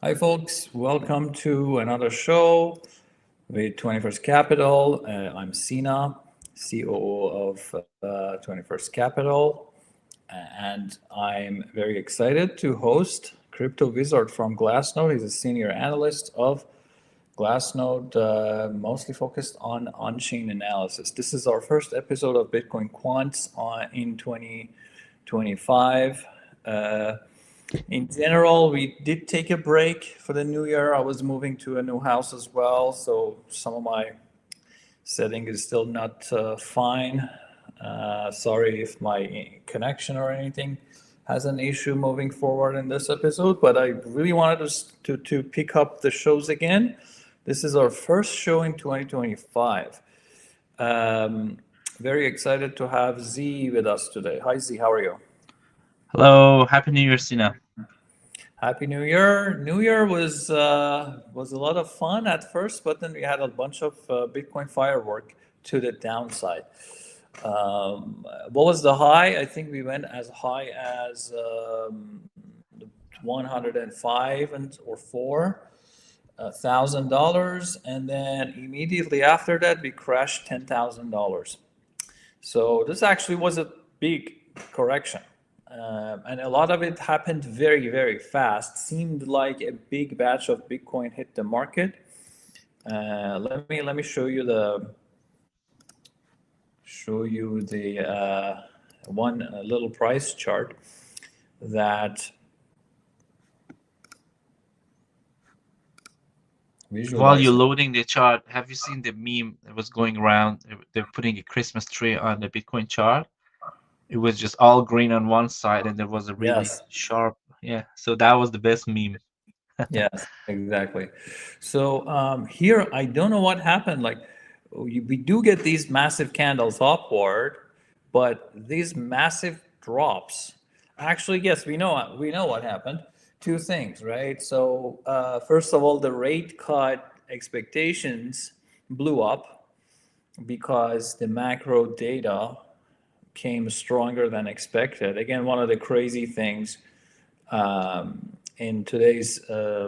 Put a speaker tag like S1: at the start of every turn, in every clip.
S1: Hi, folks. Welcome to another show with 21st Capital. I'm Sina, COO of 21st Capital, and I'm very excited to host Crypto Wizard from Glassnode. He's a senior analyst of Glassnode, mostly focused on on-chain analysis. This is our first episode of Bitcoin Quants in 2025. In general, we did take a break for the new year. I was moving to a new house as well, so some of my setting is still not fine. Sorry if my connection or anything has an issue moving forward in this episode, but I really wanted to pick up the shows again. This is our first show in 2025. Very excited to have Z with us today. Hi, Z, how are you?
S2: Hello, Happy New Year, Sina.
S1: Happy New Year! New Year was a lot of fun at first, but then we had a bunch of Bitcoin firework to the downside. What was the high? I think we went as high as 105 or four $1,000, and then immediately after that we crashed $10,000. So this actually was a big correction. And a lot of it happened very, very fast. Seemed like a big batch of Bitcoin hit the market. Let me show you the one little price chart that
S2: While you're
S1: visualizes.
S2: loading the chart, have you seen the meme that was going around? They're putting a Christmas tree on the Bitcoin chart. It was just all green on one side, and there was a really
S1: Yes,
S2: sharp, yeah. So that was the best meme.
S1: yes, exactly. So here, I don't know what happened. Like we do get these massive candles upward, but these massive drops. Actually, yes, we know what happened. Two things, right? So first of all, the rate cut expectations blew up because the macro data came stronger than expected. Again, one of the crazy things in today's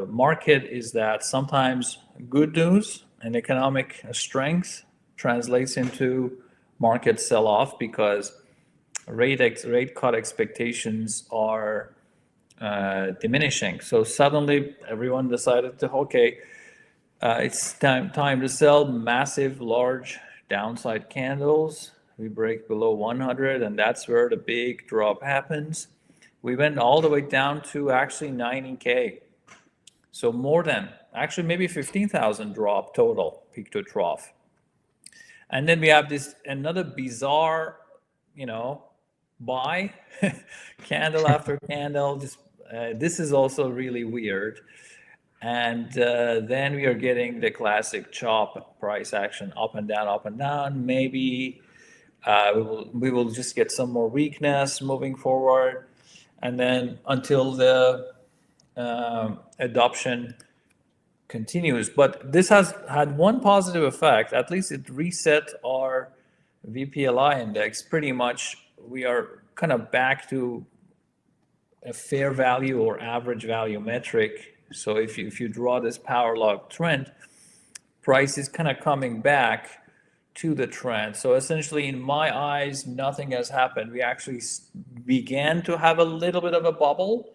S1: market is that sometimes good news and economic strength translates into market sell-off because rate cut expectations are diminishing. So suddenly everyone decided to, okay, it's time to sell massive, large downside candles. We break below 100, and that's where the big drop happens. We went all the way down to actually 90K. So more than, actually maybe 15,000 drop total, peak to trough. And then we have this another bizarre, you know, buy candle after candle. This is also really weird. And then we are getting the classic chop price action up and down, up and down. Maybe we will just get some more weakness moving forward, and then until the adoption continues. But this has had one positive effect. At least it reset our VPLI index. Pretty much, we are kind of back to a fair value or average value metric. So if you draw this power log trend, price is kind of coming back to the trend. So essentially, in my eyes, nothing has happened. We actually began to have a little bit of a bubble,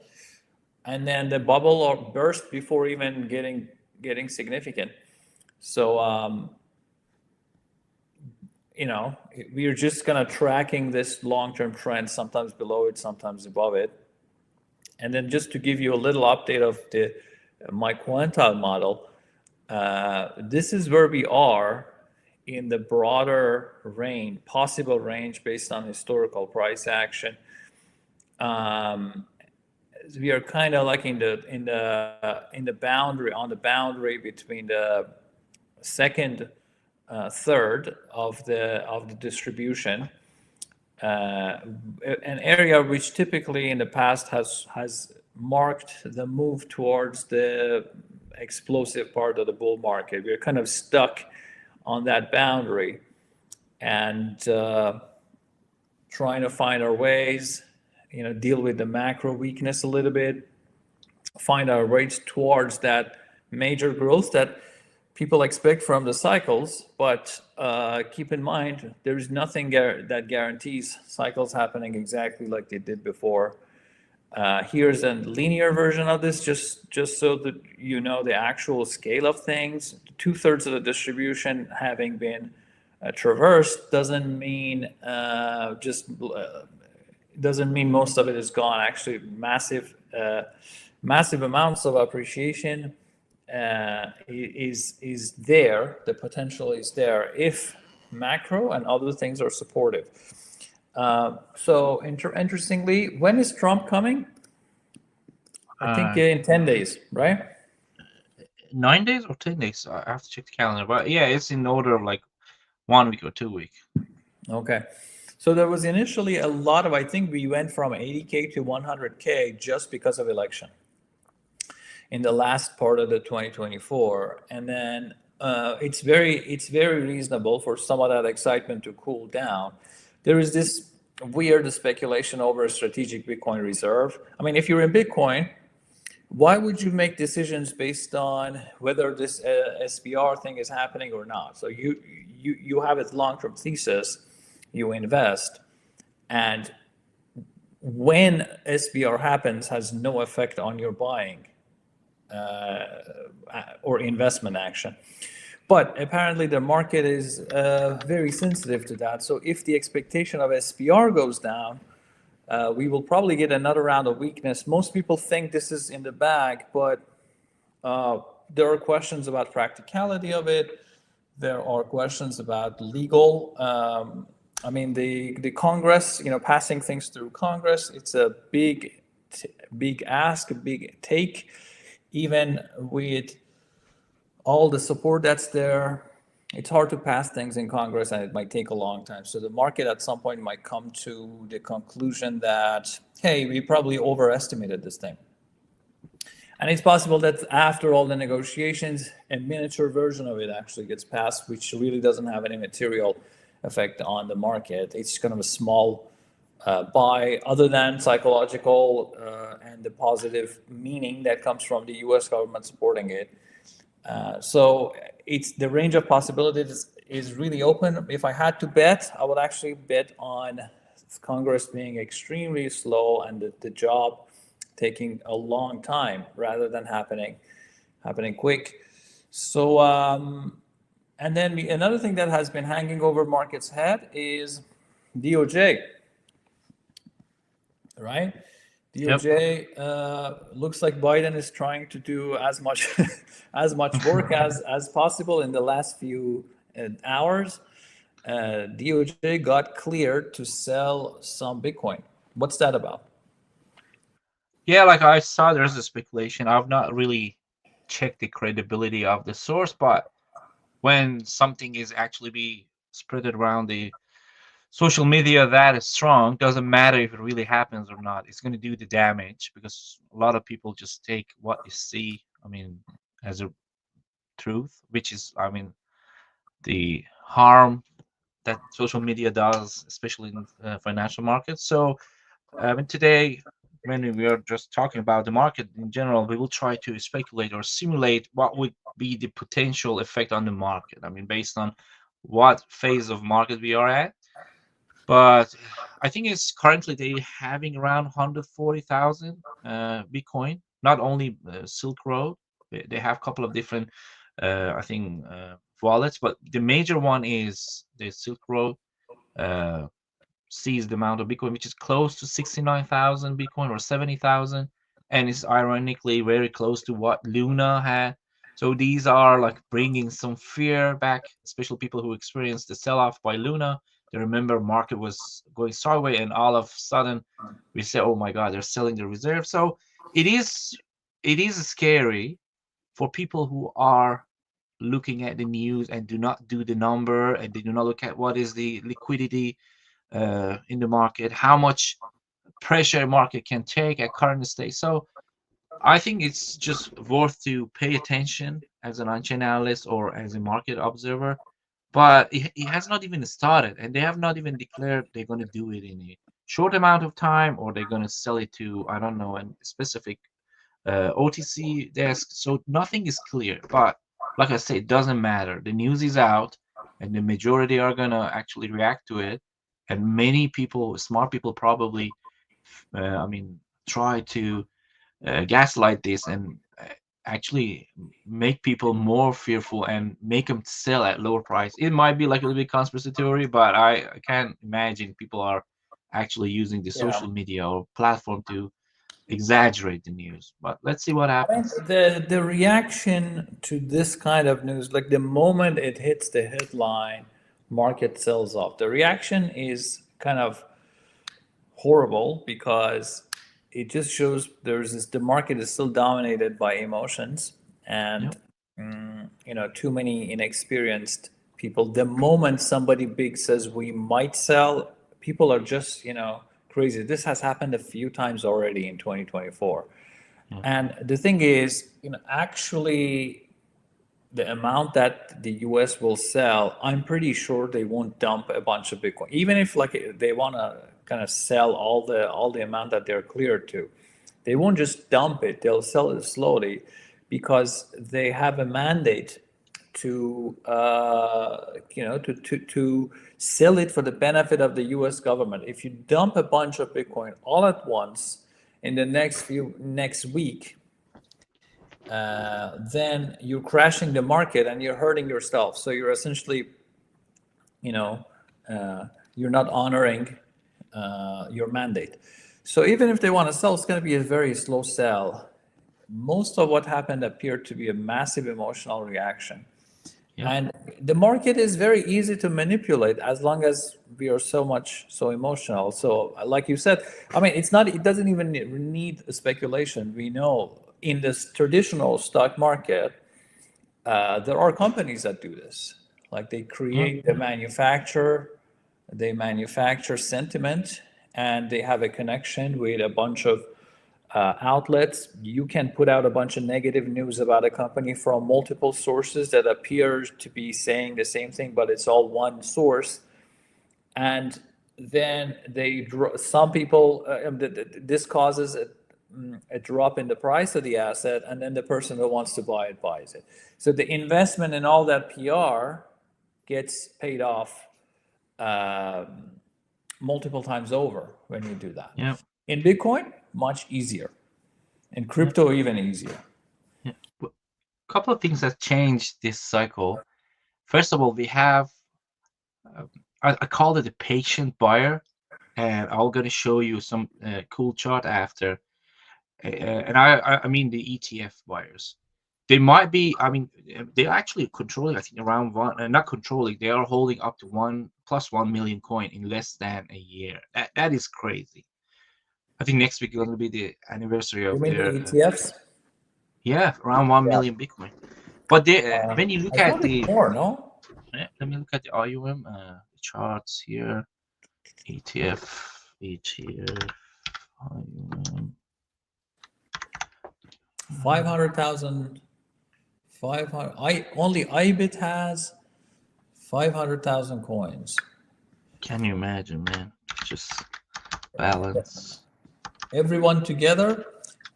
S1: and then the bubble burst before even getting significant. So we are just kind of tracking this long-term trend, sometimes below it, sometimes above it. And then just to give you a little update of my quantile model, this is where we are in the broader range, possible range based on historical price action. We are kind of like in the boundary, on the boundary between the second third of the distribution, an area which typically in the past has marked the move towards the explosive part of the bull market. We're kind of stuck on that boundary and trying to find our ways, deal with the macro weakness a little bit. find our rates towards that major growth that people expect from the cycles. But keep in mind, there is nothing that guarantees cycles happening exactly like they did before. Here's a linear version of this, just so that you know the actual scale of things. Two-thirds of the distribution having been traversed doesn't mean most of it is gone. Actually, massive amounts of appreciation is there. The potential is there if macro and other things are supportive. So interestingly, when is Trump coming? I think
S2: Uh,
S1: in 10 days, right?
S2: 9 days or 10 days? I have to check the calendar, but yeah, it's in order of like 1 week or 2 week.
S1: Okay. So there was initially a lot of, I think we went from 80K to 100K just because of election in the last part of the 2024. And then it's very reasonable for some of that excitement to cool down. There is this weird speculation over a strategic Bitcoin reserve. I mean, if you're in Bitcoin, why would you make decisions based on whether this SPR thing is happening or not? So you have a long-term thesis, you invest, and when SPR happens has no effect on your buying or investment action. But apparently the market is very sensitive to that. So if the expectation of SPR goes down, we will probably get another round of weakness. Most people think this is in the bag, but there are questions about practicality of it. There are questions about legal. I mean, the Congress, passing things through Congress, it's a big ask, a big take. Even with all the support that's there, it's hard to pass things in Congress and it might take a long time. So the market at some point might come to the conclusion that, hey, we probably overestimated this thing. And it's possible that after all the negotiations, a miniature version of it actually gets passed, which really doesn't have any material effect on the market. It's kind of a small buy, other than psychological and the positive meaning that comes from the US government supporting it. So it's the range of possibilities is really open. If I had to bet, I would actually bet on Congress being extremely slow and the job taking a long time rather than happening quick. So and then another thing that has been hanging over markets' head is DOJ, right?
S2: Yep.
S1: DOJ looks like Biden is trying to do as much as much work as possible in the last few hours. DOJ got cleared to sell some Bitcoin. What's that about?
S2: Yeah, like I saw there's a speculation. I've not really checked the credibility of the source, but when something is actually be spread around the social media that is strong, doesn't matter if it really happens or not. It's going to do the damage because a lot of people just take what you see, I mean, as a truth, which is, I mean, the harm that social media does, especially in financial markets. So, today, when we are just talking about the market in general, we will try to speculate or simulate what would be the potential effect on the market. I mean, based on what phase of market we are at. But I think it's currently they having around 140,000 Bitcoin. Not only Silk Road, they have a couple of different, I think, wallets, but the major one is the Silk Road. Uh, Sees the amount of Bitcoin, which is close to 69,000 Bitcoin or 70,000, and it's ironically very close to what Luna had. So these are like bringing some fear back, especially people who experienced the sell-off by Luna. They remember market was going sideways, and all of a sudden we say, "Oh my God, they're selling the reserve." So it is scary for people who are looking at the news and do not do the number and they do not look at what is the liquidity in the market, how much pressure market can take at current state. So I think it's just worth to pay attention as an on-chain analyst or as a market observer. But it has not even started, and they have not even declared they're going to do it in a short amount of time, or they're going to sell it to, I don't know, a specific OTC desk. So nothing is clear. But like I said, it doesn't matter. The news is out, and the majority are gonna actually react to it. And many people, smart people, probably, try to gaslight this and actually make people more fearful and make them sell at lower price. It might be like a little bit conspiracy theory, but I can't imagine people are actually using the
S1: Yeah.
S2: social media or platform to exaggerate the news. But let's see what
S1: I mean,
S2: happens.
S1: the reaction to this kind of news, like the moment it hits the headline, market sells off. The reaction is kind of horrible because it just shows the market is still dominated by emotions
S2: Yeah,
S1: and too many inexperienced people. The moment somebody big says we might sell, people are just crazy. This has happened a few times already in 2024.
S2: yeah,
S1: And the thing is, actually, the amount that the US will sell, I'm pretty sure they won't dump a bunch of Bitcoin. Even if like they want to kind of sell all the amount that they're cleared to, they won't just dump it. They'll sell it slowly because they have a mandate to to sell it for the benefit of the US government. If you dump a bunch of Bitcoin all at once in the next week, then you're crashing the market and you're hurting yourself. So you're essentially, you know, you're not honoring your mandate. So even if they want to sell, it's going to be a very slow sell. Most of what happened appeared to be a massive emotional reaction.
S2: yeah,
S1: And the market is very easy to manipulate as long as we are so emotional. So, like you said, I mean, it doesn't even need a speculation. We know in this traditional stock market, there are companies that do this. Like
S2: yeah,
S1: they manufacture sentiment, and they have a connection with a bunch of outlets. You can put out a bunch of negative news about a company from multiple sources that appears to be saying the same thing, but it's all one source. And then some people, this causes a drop in the price of the asset, and then the person who wants to buy it buys it. So the investment in all that PR gets paid off multiple times over when you do that.
S2: yeah,
S1: In Bitcoin, much easier. In
S2: yeah,
S1: crypto, even easier.
S2: yeah. Couple of things that changed this cycle. First of all, we have I call it a patient buyer, and I'm gonna show you some cool chart after. And I mean the ETF buyers. They might be, they're actually controlling, I think around one, not controlling, they are holding up to 1 + 1 million coin in less than a year. That is crazy. I think next week is going to be the anniversary
S1: You
S2: of
S1: mean the
S2: their,
S1: ETFs?
S2: yeah, around 1
S1: Yeah.
S2: million Bitcoin. But when you
S1: I
S2: look at
S1: thought it's
S2: the,
S1: more, no?
S2: let me look at the IUM charts here, ETF, IUM.
S1: 500,000, 500. Only IBIT has 500,000 coins.
S2: Can you imagine, man? Just
S1: Yeah.
S2: balance.
S1: Everyone together,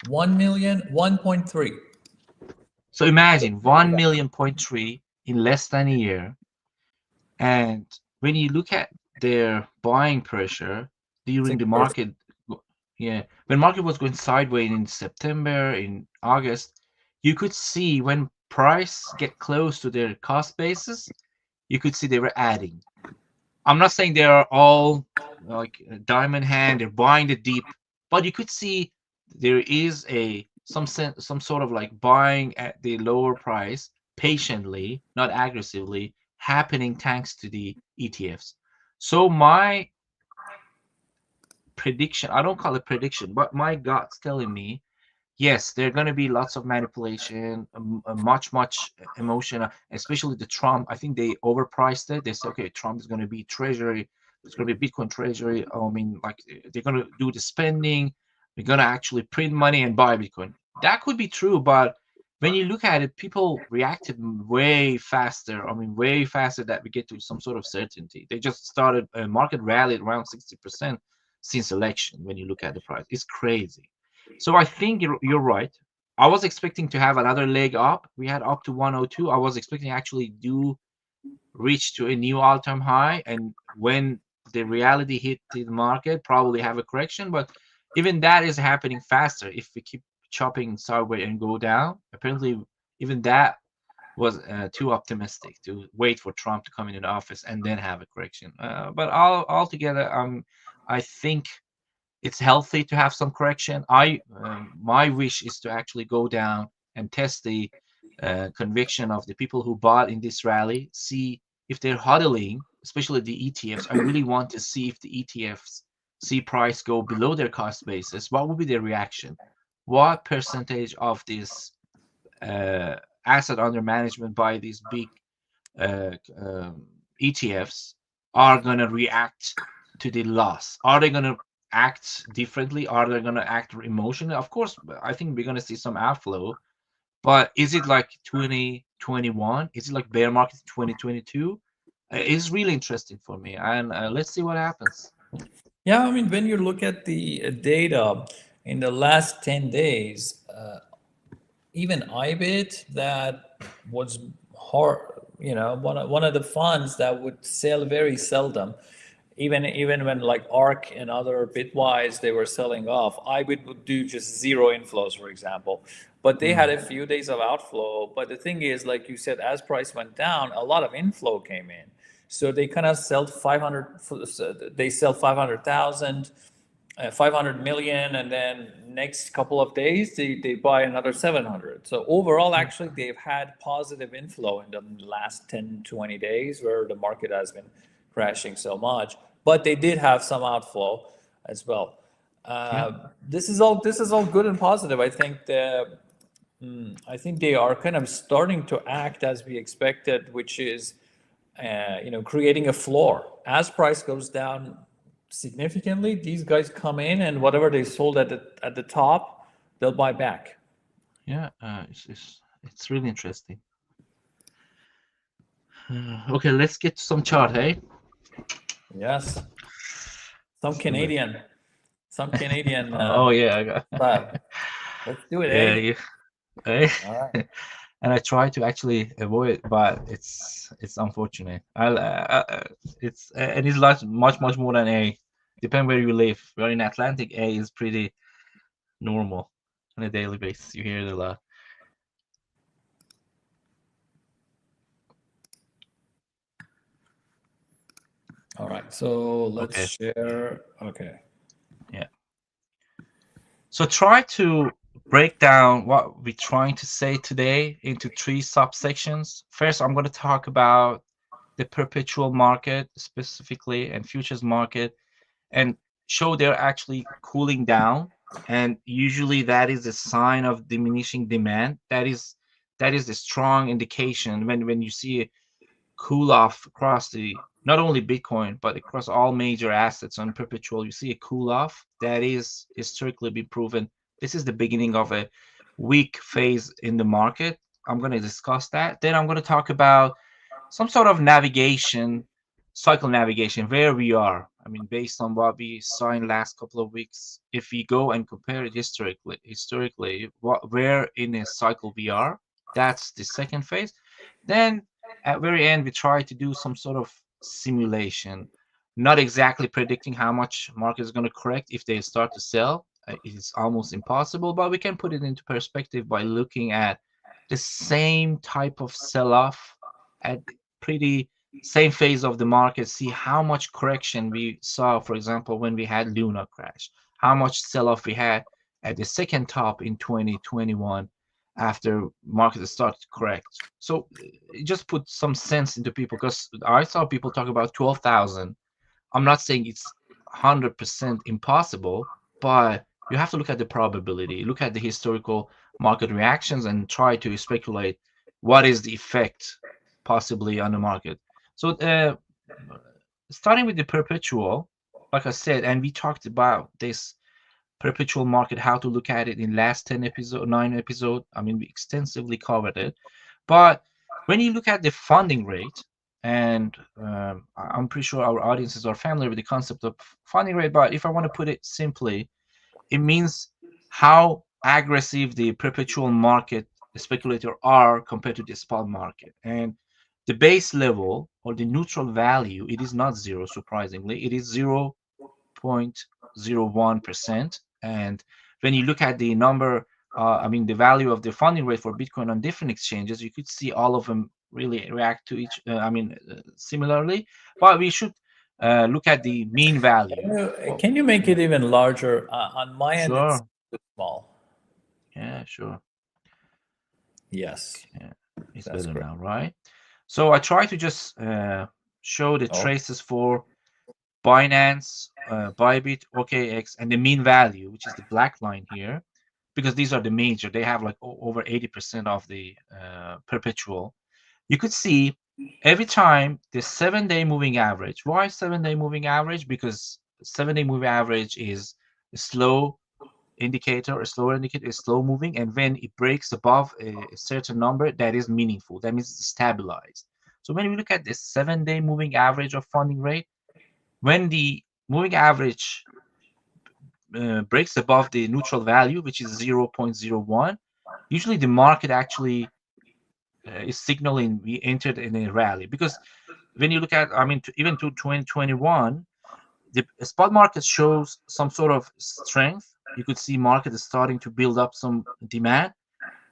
S1: 1 million, 1.3.
S2: So imagine 1 million.3 in less than a year. And when you look at their buying pressure during the
S1: 6%.
S2: market, yeah, when market was going sideways in September, in August, you could see when price get close to their cost basis, you could see they were adding. I'm not saying they are all like a diamond hand, they're buying the deep, but you could see there is some sort of like buying at the lower price patiently, not aggressively, happening thanks to the ETFs. So my prediction, I don't call it prediction, but my gut's telling me yes, there are going to be lots of manipulation, much emotion, especially the Trump. I think they overpriced it. They said, okay, Trump is going to be treasury. It's going to be Bitcoin treasury. I mean, like they're going to do the spending. They're going to actually print money and buy Bitcoin. That could be true, but when you look at it, people reacted way faster. I mean, way faster that we get to some sort of certainty. They just started a market rally around 60% since election. When you look at the price, it's crazy. So I think you're right. I was expecting to have another leg up. We had up to 102. I was expecting actually do reach to a new all-time high, and when the reality hit the market, probably have a correction. But even that is happening faster if we keep chopping sideways and go down. Apparently, even that was too optimistic to wait for Trump to come into office and then have a correction. But altogether, I think it's healthy to have some correction. My wish is to actually go down and test the conviction of the people who bought in this rally, see if they're hodling, especially the ETFs. I really want to see if the ETFs see price go below their cost basis. What would be their reaction? What percentage of this asset under management by these big uh, um, ETFs are going to react to the loss? Are they going to act differently? Are they going to act emotionally? Of course, I think we're going to see some outflow, but is it like 2021? Is it like bear market 2022? It's really interesting for me, and let's see what happens.
S1: Yeah, I mean, when you look at the data in the last 10 days, even IBIT, that was hard, one of the funds that would sell very seldom. Even when like ARK and other Bitwise, they were selling off, IBIT would do just zero inflows, for example. But they had a few days of outflow. But the thing is, like you said, as price went down, a lot of inflow came in. So they kind of sell 500, they sell 500,000, 500 million, and then next couple of days they buy another 700. So overall, actually, they've had positive inflow in the last 10, 20 days where the market has been crashing so much. But they did have some outflow as well.
S2: Yeah.
S1: This is all good and positive. I think they are kind of starting to act as we expected, which is creating a floor. As price goes down significantly, these guys come in and whatever they sold at the top, they'll buy back.
S2: Yeah, it's really interesting. Okay, let's get to some chart, hey?
S1: Yes, some
S2: Let's do it.
S1: Canadian, some Canadian
S2: Oh yeah, I got
S1: style. Let's do it,
S2: yeah,
S1: eh?
S2: yeah. Hey.
S1: All right.
S2: And I try to actually avoid, but it's unfortunate. It's and it's like much more than A. Depend where you live. We're in Atlantic. A is pretty normal on a daily basis. You hear it a lot.
S1: All right. So let's
S2: Okay.
S1: share. Okay.
S2: Yeah. So try to break down what we're trying to say today into three subsections. First, I'm going to talk about the perpetual market specifically and futures market, and show they're actually cooling down. And usually that is a sign of diminishing demand. That is a strong indication when you see a cool off across the not only Bitcoin but across all major assets on perpetual. You see a cool off that is historically been proven. This is the beginning of a weak phase in the market. I'm going to discuss that. Then I'm going to talk about some sort of navigation, cycle navigation, where we are. I mean, based on what we saw in last couple of weeks, if we go and compare it historically, where in a cycle we are, that's the second phase. Then at very end, we try to do some sort of simulation, not exactly predicting how much market is going to correct if they start to sell. It's almost impossible, but we can put it into perspective by looking at the same type of sell-off at pretty same phase of the market, see how much correction we saw, for example, when we had Luna crash, how much sell-off we had at the second top in 2021 after market started to correct. So it just put some sense into people, because I saw people talk about 12,000. I'm not saying it's 100% impossible, but you have to look at the probability, look at the historical market reactions, and try to speculate what is the effect possibly on the market. So, starting with the perpetual, like I said, and we talked about this perpetual market, how to look at it in last 10 episode, 9 episode. I mean, we extensively covered it. But when you look at the funding rate, and I'm pretty sure our audiences are familiar with the concept of funding rate, but if I want to put it simply, it means how aggressive the perpetual market speculator are compared to the spot market. And the base level or the neutral value, it is not zero, surprisingly. It is 0.01%. And when you look at the number, the value of the funding rate for Bitcoin on different exchanges, you could see all of them really react to each, similarly. But we should look at the mean value.
S1: Can you make it even larger? On my end, it's
S2: Sure.
S1: too small.
S2: Yeah, sure.
S1: Yes,
S2: Yeah, it's
S1: that's
S2: better
S1: great.
S2: now, right? So I try to just show the
S1: Oh,
S2: traces for Binance, Bybit, OKX, and the mean value, which is the black line here, because these are the major. They have like over 80% of the perpetual. You could see every time the 7-day moving average. Why 7-day moving average? Because 7-day moving average is a slow indicator, a slower indicator is slow moving, and when it breaks above a certain number, that is meaningful. That means it's stabilized. So when we look at the 7-day moving average of funding rate, when the moving average breaks above the neutral value, which is 0.01, usually the market actually is signaling we entered in a rally. Because when you look at, even to 2021, the spot market shows some sort of strength. You could see market is starting to build up some demand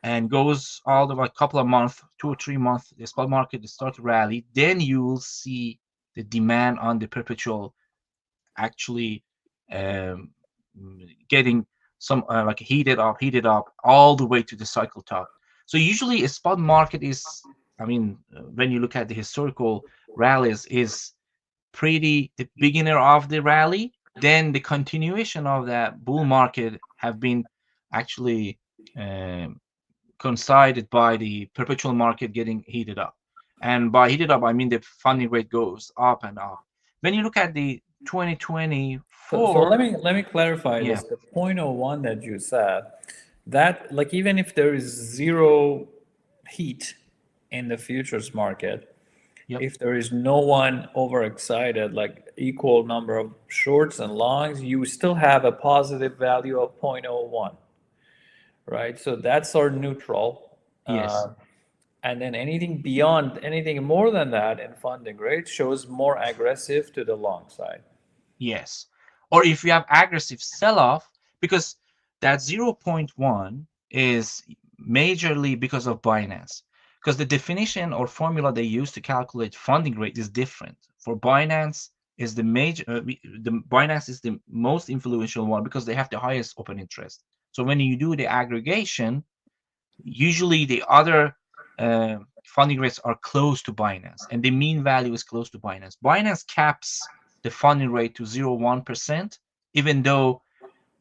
S2: and goes all the way a couple of months, 2 or 3 months, the spot market start to rally. Then you will see the demand on the perpetual actually um, getting some like heated up all the way to the cycle top. So usually a spot market is, when you look at the historical rallies, is pretty the beginner of the rally. Then the continuation of that bull market have been actually um, coincided by the perpetual market getting heated up. And by heated up, I mean the funding rate goes up and up. When you look at the
S1: so
S2: 2024,
S1: let me clarify
S2: yeah,
S1: this. The point oh 0.01 that you said, that like even if there is zero heat in the futures market,
S2: yep,
S1: if there is no one overexcited, like equal number of shorts and longs, you still have a positive value of 0.01, right? So that's our neutral.
S2: yes,
S1: And then anything beyond, anything more than that in funding rate shows more aggressive to the long side.
S2: yes. Or if you have aggressive sell-off, because that zero point 0.1 is majorly because of Binance. Because the definition or formula they use to calculate funding rate is different. For Binance, is the major the Binance is the most influential one because they have the highest open interest. So when you do the aggregation, usually the other funding rates are close to Binance, and the mean value is close to Binance. Binance caps the funding rate to 0.1%, even though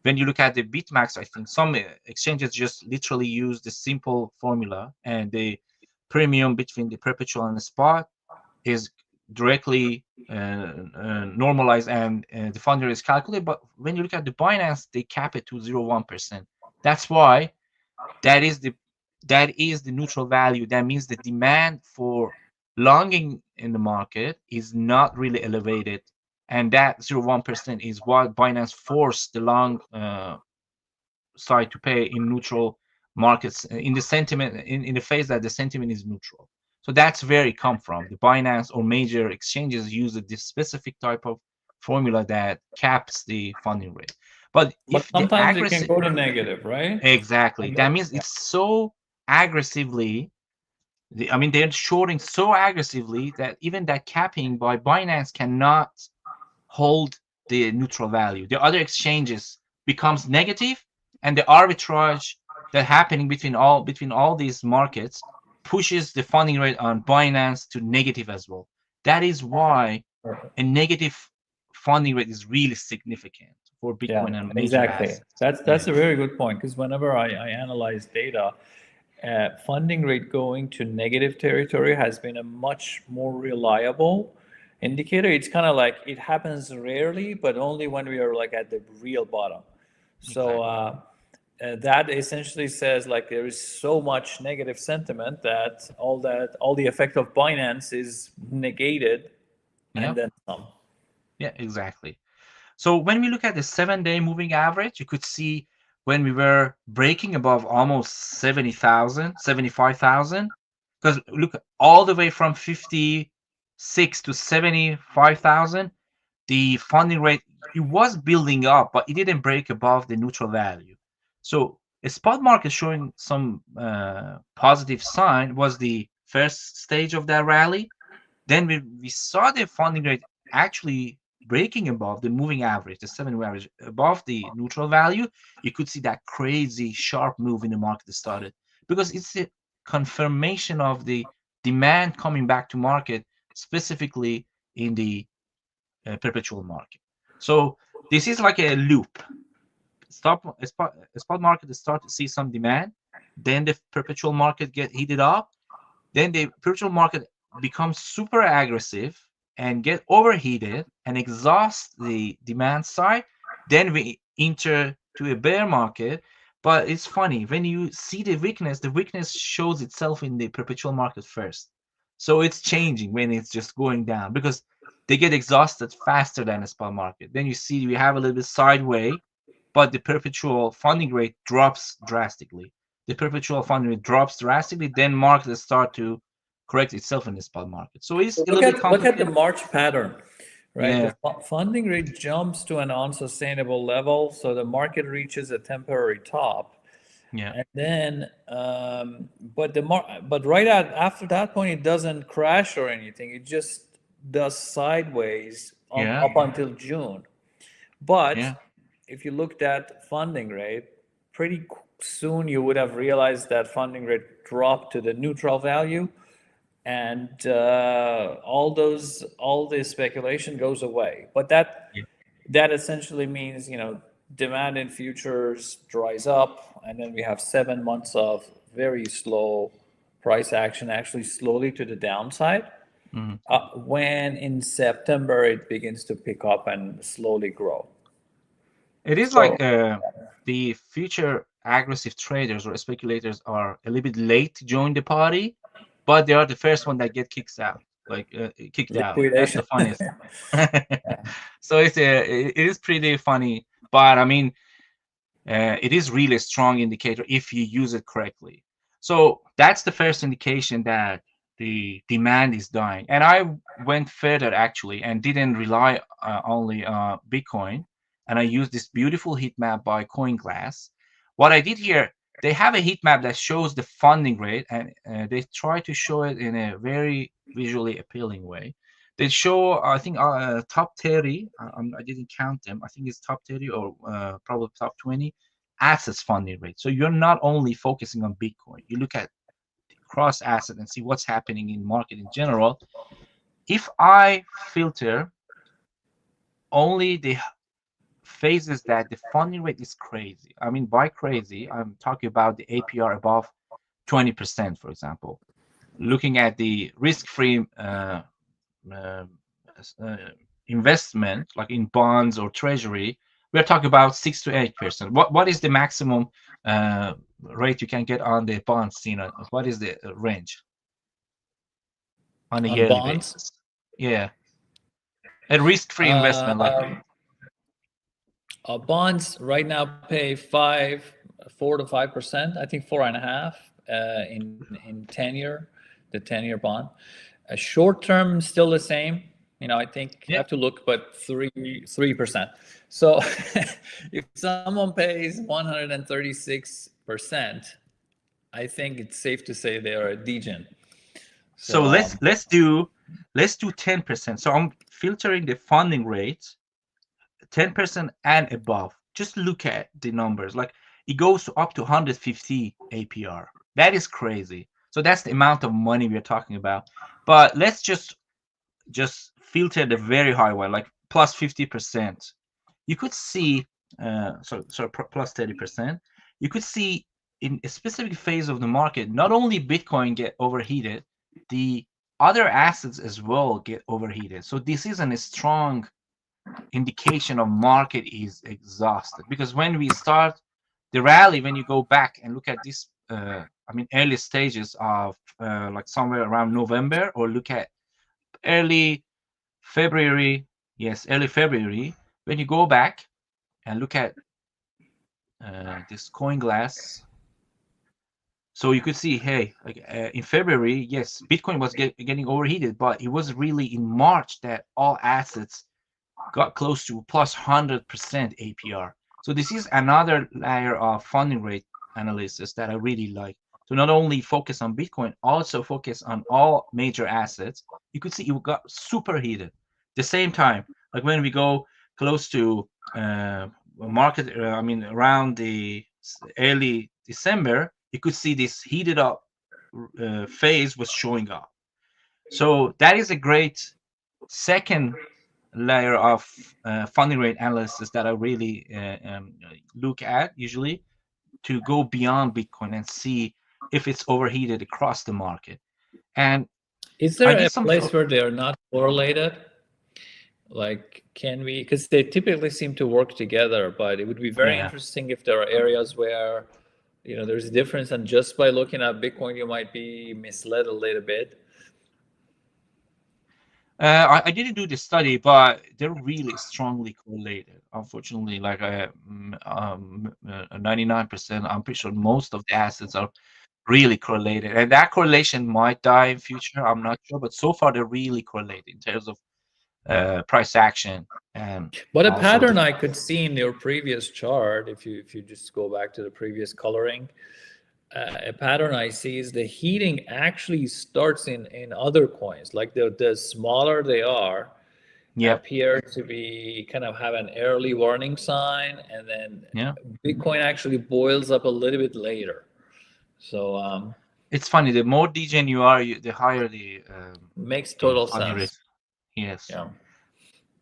S2: when you look at the BitMax, I think some exchanges just literally use the simple formula, and the premium between the perpetual and the spot is directly normalized, and the funding rate is calculated. But when you look at the Binance, they cap it to 0.1%. That's why that is the that is the neutral value. That means the demand for longing in the market is not really elevated, and that 0.1% is what Binance forced the long side to pay in neutral markets in the sentiment in the phase that the sentiment is neutral. So that's where it come from. The Binance or major exchanges use this specific type of formula that caps the funding rate. But
S1: But
S2: if the
S1: sometimes it can
S2: aggressive
S1: go to negative, right?
S2: Exactly.
S1: And
S2: That
S1: then,
S2: means it's so aggressively, they're shorting so aggressively that even that capping by Binance cannot hold the neutral value. The other exchanges becomes negative, and the arbitrage that happening between all these markets pushes the funding rate on Binance to negative as well. That is why a negative funding rate is really significant for
S1: yeah,
S2: Bitcoin and major
S1: exactly.
S2: assets.
S1: That's
S2: Yeah,
S1: a very good point because whenever I analyze data, funding rate going to negative territory has been a much more reliable indicator. It's kind of like it happens rarely, but only when we are like at the real bottom. So
S2: exactly.
S1: that essentially says like there is so much negative sentiment that all the effect of Binance is negated
S2: Yeah.
S1: and then some.
S2: Yeah, exactly. So when we look at the 7-day moving average, you could see when we were breaking above almost 70,000, 75,000, because look, all the way from 56 to 75,000, the funding rate, it was building up, but it didn't break above the neutral value. So a spot market showing some positive sign was the first stage of that rally. Then we saw the funding rate actually breaking above the moving average, the 7 average, above the neutral value. You could see that crazy sharp move in the market started, because it's a confirmation of the demand coming back to market, specifically in the perpetual market. So this is like a loop. Spot market start to see some demand, then the perpetual market get heated up, then the perpetual market becomes super aggressive and get overheated and exhaust the demand side. Then we enter to a bear market. But it's funny, when you see the weakness shows itself in the perpetual market first. So it's changing when it's just going down, because they get exhausted faster than the spot market. Then you see we have a little bit sideways, but the perpetual funding rate drops drastically. The perpetual funding rate drops drastically, then markets start to correct itself in the spot market. So it's
S1: So
S2: a little bit
S1: look at the
S2: complicated.
S1: March pattern, right?
S2: Yeah,
S1: The funding rate jumps to an unsustainable level, so the market reaches a temporary top,
S2: yeah,
S1: and then but after that point, it doesn't crash or anything. It just does sideways
S2: yeah,
S1: up until June. But
S2: yeah,
S1: if you looked at funding rate, pretty soon you would have realized that funding rate dropped to the neutral value, and all the speculation goes away. But
S2: yeah.
S1: that essentially means, demand in futures dries up, and then we have 7 months of very slow price action, actually slowly to the downside.
S2: Mhm.
S1: When in September it begins to pick up and slowly grow.
S2: It is
S1: So
S2: like the future aggressive traders or speculators are a little bit late to join the party, but they are the first one that get kicked out, like kicked out. That's the
S1: liquidation.
S2: funniest. So it is pretty funny, but I mean, it is really a strong indicator if you use it correctly. So that's the first indication that the demand is dying. And I went further actually and didn't rely only on Bitcoin. And I used this beautiful heat map by CoinGlass. What I did here, they have a heat map that shows the funding rate, and they try to show it in a very visually appealing way. They show, I think, top 30. I didn't count them. I think it's top 30 or probably top 20 assets funding rate. So you're not only focusing on Bitcoin. You look at cross asset and see what's happening in market in general. If I filter only the phases that the funding rate is crazy, I mean, by crazy, I'm talking about the APR above 20%, for example. Looking at the risk-free uh, investment, like in bonds or treasury, we're talking about 6 to 8%. What is the maximum rate you can get on the bonds? What is the range on a
S1: On
S2: yearly
S1: bonds,
S2: basis? Yeah, a risk-free investment, like
S1: um, bonds right now pay 4 to 5%. I think 4.5 in tenure, the 10-year bond. Short term still the same. I think I
S2: yeah.
S1: have to look, but 3%. So if someone pays 136%, I think it's safe to say they are a degen.
S2: So
S1: So
S2: let's do 10%. So I'm filtering the funding rate 10% and above. Just look at the numbers. Like it goes up to 150 APR. That is crazy. So that's the amount of money we're talking about. But let's just filter the very high one, like plus 50%. You could see, plus 30%. You could see in a specific phase of the market, not only Bitcoin get overheated, the other assets as well get overheated. So this isn't a strong indication of market is exhausted, because when we start the rally, when you go back and look at this early stages of like somewhere around November, or look at early February, yes, early February, when you go back and look at this coin glass. So you could see, hey, like in February, yes, Bitcoin was getting overheated, but it was really in March that all assets got close to plus 100% APR. So this is another layer of funding rate analysis that I really like. So not only focus on Bitcoin, also focus on all major assets. You could see it got super heated. The same time, like when we go close to market, around the early December, you could see this heated up phase was showing up. So that is a great second layer of funding rate analysis that I really look at usually to go beyond Bitcoin and see if it's overheated across the market. And
S1: Is
S2: I
S1: there
S2: did
S1: a
S2: some.
S1: place where they're not correlated? Like, can we, because they typically seem to work together, but it would be very
S2: Yeah.
S1: interesting if there are areas where, there's a difference, and just by looking at Bitcoin, you might be misled a little bit.
S2: I didn't do the study, but they're really strongly correlated. Unfortunately, like 99%, I'm pretty sure most of the assets are really correlated, and that correlation might die in future. I'm not sure, but so far they're really correlated in terms of price action and
S1: But a
S2: also the.
S1: pattern I could see in your previous chart, if you just go back to the previous coloring, a pattern I see is the heating actually starts in other coins. Like the smaller they are,
S2: Yeah,
S1: appear to be kind of have an early warning sign, and then
S2: yeah.
S1: Bitcoin actually boils up a little bit later. So
S2: It's funny. The more degen you are, the higher the
S1: makes total
S2: funding rate.
S1: sense.
S2: Yes.
S1: Yeah.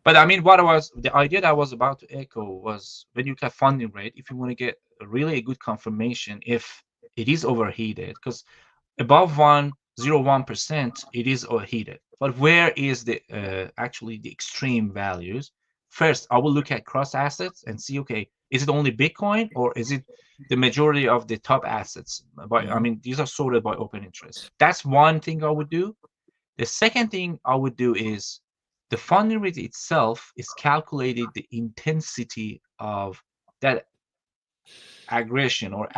S2: But I mean, the idea that I was about to echo was when you get funding rate, if you want to get really a good confirmation if it is overheated, because above 1.01%, it is overheated. But where is the actually the extreme values? First, I will look at cross assets and see, okay, is it only Bitcoin or is it the majority of the top assets? I mean, these are sorted by open interest. That's one thing I would do. The second thing I would do is the funding rate itself is calculated the intensity of that aggression or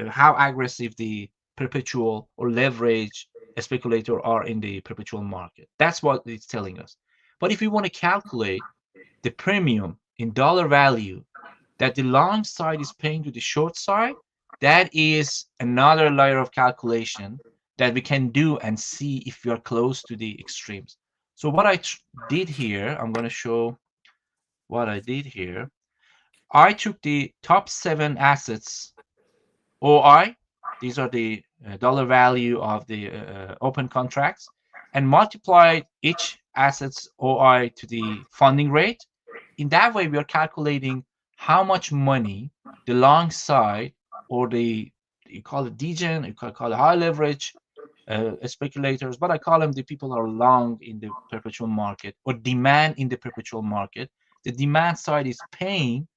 S2: how aggressive the perpetual or leverage speculator are in the perpetual market. That's what it's telling us. But if you want to calculate the premium in dollar value that the long side is paying to the short side, that is another layer of calculation that we can do and see if we are close to the extremes. So what I did here, I'm going to show what I did here. I took the top 7 assets OI, these are the dollar value of the open contracts, and multiplied each asset's OI to the funding rate. In that way, we are calculating how much money the long side or you call it degen, you can call it high leverage speculators, but I call them the people who are long in the perpetual market or demand in the perpetual market. The demand side is paying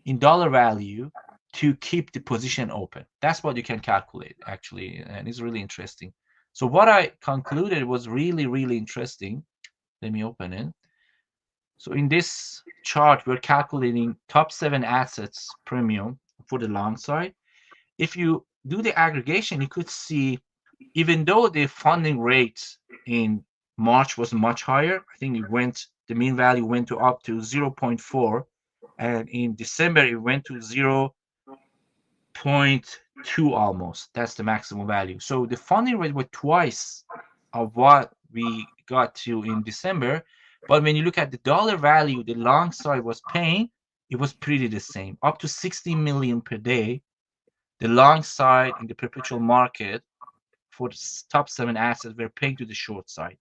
S2: in dollar value to keep the position open. That's what you can calculate actually, and it's really interesting. So what I concluded was really, really interesting. Let me open it. So in this chart, we're calculating top 7 assets premium for the long side. If you do the aggregation, you could see even though the funding rate in March was much higher, I think the mean value went to up to 0.4, and in December it went to 0.2 almost. That's the maximum value. So the funding rate was twice of what we got to in December. But when you look at the dollar value, the long side was paying, it was pretty the same, up to 60 million per day. The long side in the perpetual market for the top 7 assets were paying to the short side.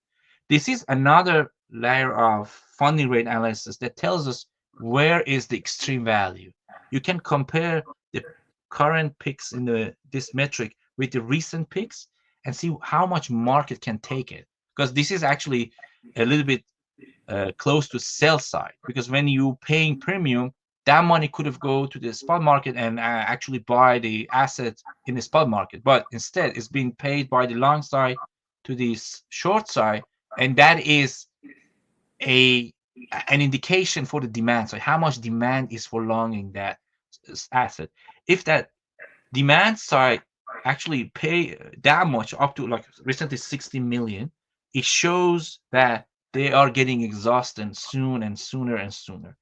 S2: This is another layer of funding rate analysis that tells us where is the extreme value. You can compare the current picks in this metric with the recent picks and see how much market can take it, because this is actually a little bit close to sell side, because when you paying premium, that money could have go to the spot market and actually buy the asset in the spot market, but instead it's being paid by the long side to the short side, and that is an indication for the demand. So how much demand is for long in that asset. If that demand side actually pay that much, up to like recently 60 million, it shows that they are getting exhausted soon and sooner and sooner,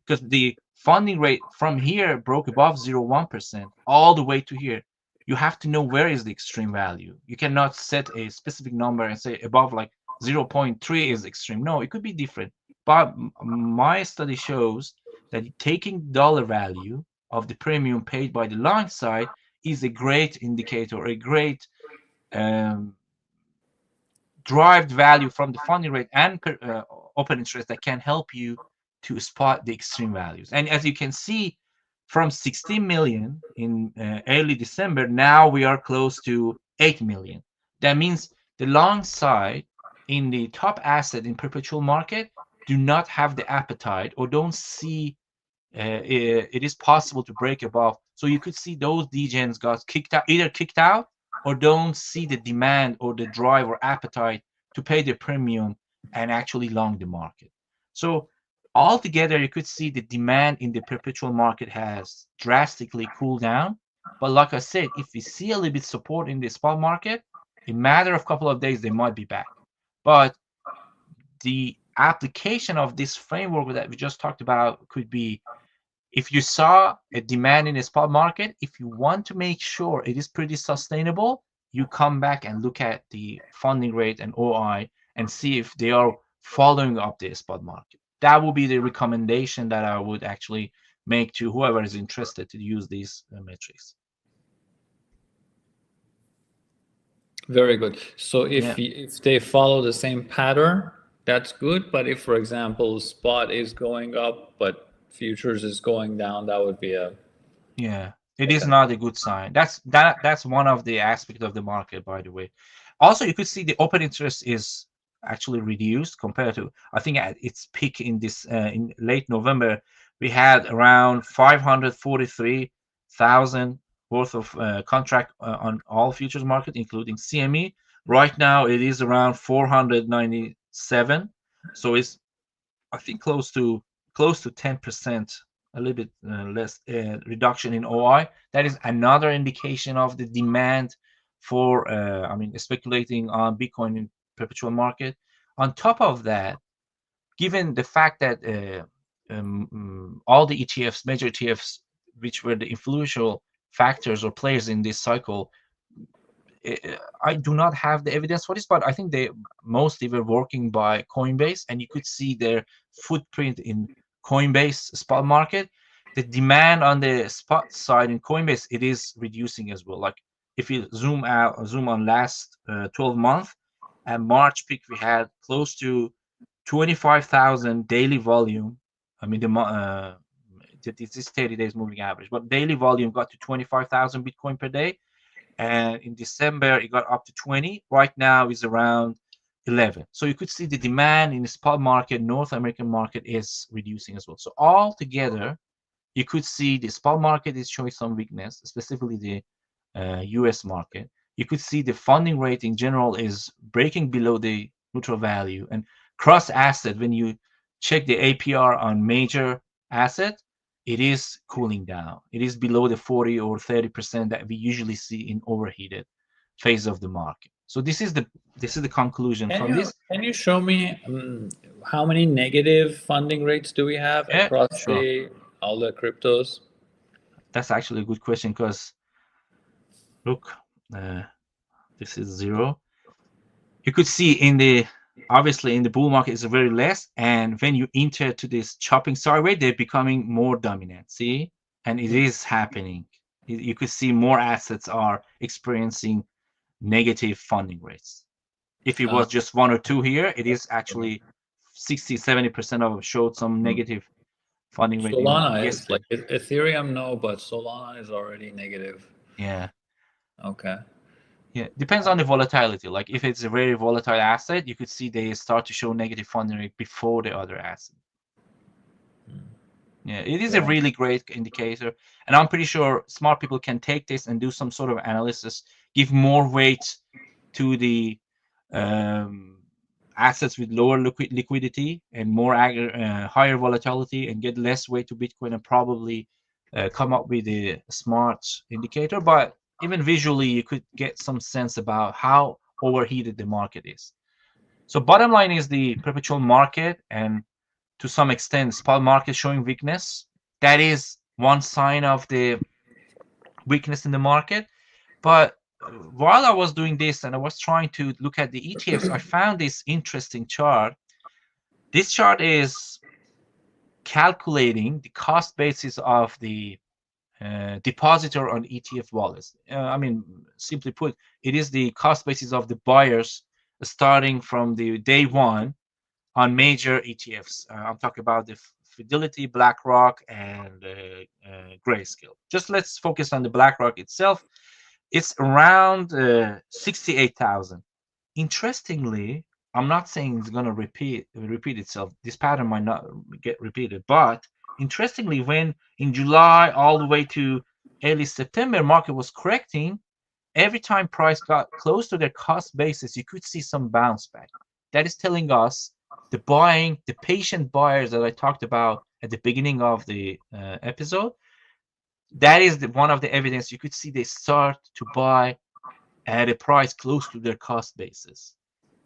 S2: because the funding rate from here broke above 0.1% all the way to here. You have to know where is the extreme value. You cannot set a specific number and say above like 0.3 is extreme. No, it could be different. But my study shows that taking dollar value of the premium paid by the long side is a great indicator, a great um, derived value from the funding rate and open interest that can help you to spot the extreme values. And as you can see, from 16 million in early December, now we are close to 8 million. That means the long side in the top asset in perpetual market do not have the appetite or don't see it is possible to break above. So you could see those degens got kicked out, either kicked out or don't see the demand or the drive or appetite to pay the premium and actually long the market. So altogether, you could see the demand in the perpetual market has drastically cooled down. But like I said, if we see a little bit support in the spot market, in a matter of a couple of days, they might be back. But the application of this framework that we just talked about could be, if you saw a demand in the spot market, if you want to make sure it is pretty sustainable, you come back and look at the funding rate and OI and see if they are following up the spot market. That would be the recommendation that I would actually make to whoever is interested to use these metrics.
S1: Very good. So if they follow the same pattern, that's good. But if, for example, spot is going up, but futures is going down, that would be a
S2: it is not a good sign. That's one of the aspects of the market, by the way. Also, you could see the open interest is actually reduced compared to, I think at its peak in this in late November, we had around 543,000 worth of contract on all futures market, including CME. Right now, it is around 497. So it's, I think, close to 10%, a little bit less reduction in OI. That is another indication of the demand for, I mean, speculating on Bitcoin in perpetual market. On top of that, given the fact that all the ETFs, major ETFs, which were the influential factors or players in this cycle, I do not have the evidence for this, but I think they mostly were working by Coinbase, and you could see their footprint in Coinbase spot market. The demand on the spot side in Coinbase, it is reducing as well. Like if you zoom on last 12 months, at March peak, we had close to 25,000 daily volume. I mean, this is 30 days moving average, but daily volume got to 25,000 Bitcoin per day. And in December, it got up to 20. Right now, is around 11. So you could see the demand in the spot market, North American market, is reducing as well. So altogether, you could see the spot market is showing some weakness, specifically the US market. You could see the funding rate in general is breaking below the neutral value. And cross asset, when you check the APR on major asset, it is cooling down. It is below the 40 or 30% that we usually see in overheated phase of the market. So this is the conclusion from this.
S1: Can you show me how many negative funding rates do we have across all the cryptos?
S2: That's actually a good question, because look, this is 0. You could see in the, obviously in the bull market is very less, and when you enter to this chopping sideways, they're becoming more dominant. See, and it is happening. You could see more assets are experiencing negative funding rates. If it was just 1 or 2 here, it is actually 60-70% of them showed some negative funding rate.
S1: Solana is like Ethereum, no, but Solana is already negative.
S2: Yeah.
S1: Okay.
S2: Yeah, depends on the volatility. Like if it's a very volatile asset, you could see they start to show negative funding rate before the other asset. Yeah, it is a really great indicator, and I'm pretty sure smart people can take this and do some sort of analysis, give more weight to the assets with lower liquidity and more higher volatility, and get less weight to Bitcoin, and probably come up with a smart indicator, but even visually, you could get some sense about how overheated the market is. So bottom line is the perpetual market and to some extent spot market showing weakness. That is one sign of the weakness in the market. But while I was doing this and I was trying to look at the ETFs, I found this interesting chart. This chart is calculating the cost basis of the depositor on ETF wallets. I mean, simply put, it is the cost basis of the buyers starting from the day one on major ETFs. I'm talking about the Fidelity, BlackRock, and Grayscale. Just let's focus on the BlackRock itself. It's around 68,000. Interestingly, I'm not saying it's going to repeat itself. This pattern might not get repeated, but interestingly, when in July all the way to early September, market was correcting, every time price got close to their cost basis, you could see some bounce back. That is telling us the patient buyers that I talked about at the beginning of the episode, that is one of the evidence. You could see they start to buy at a price close to their cost basis.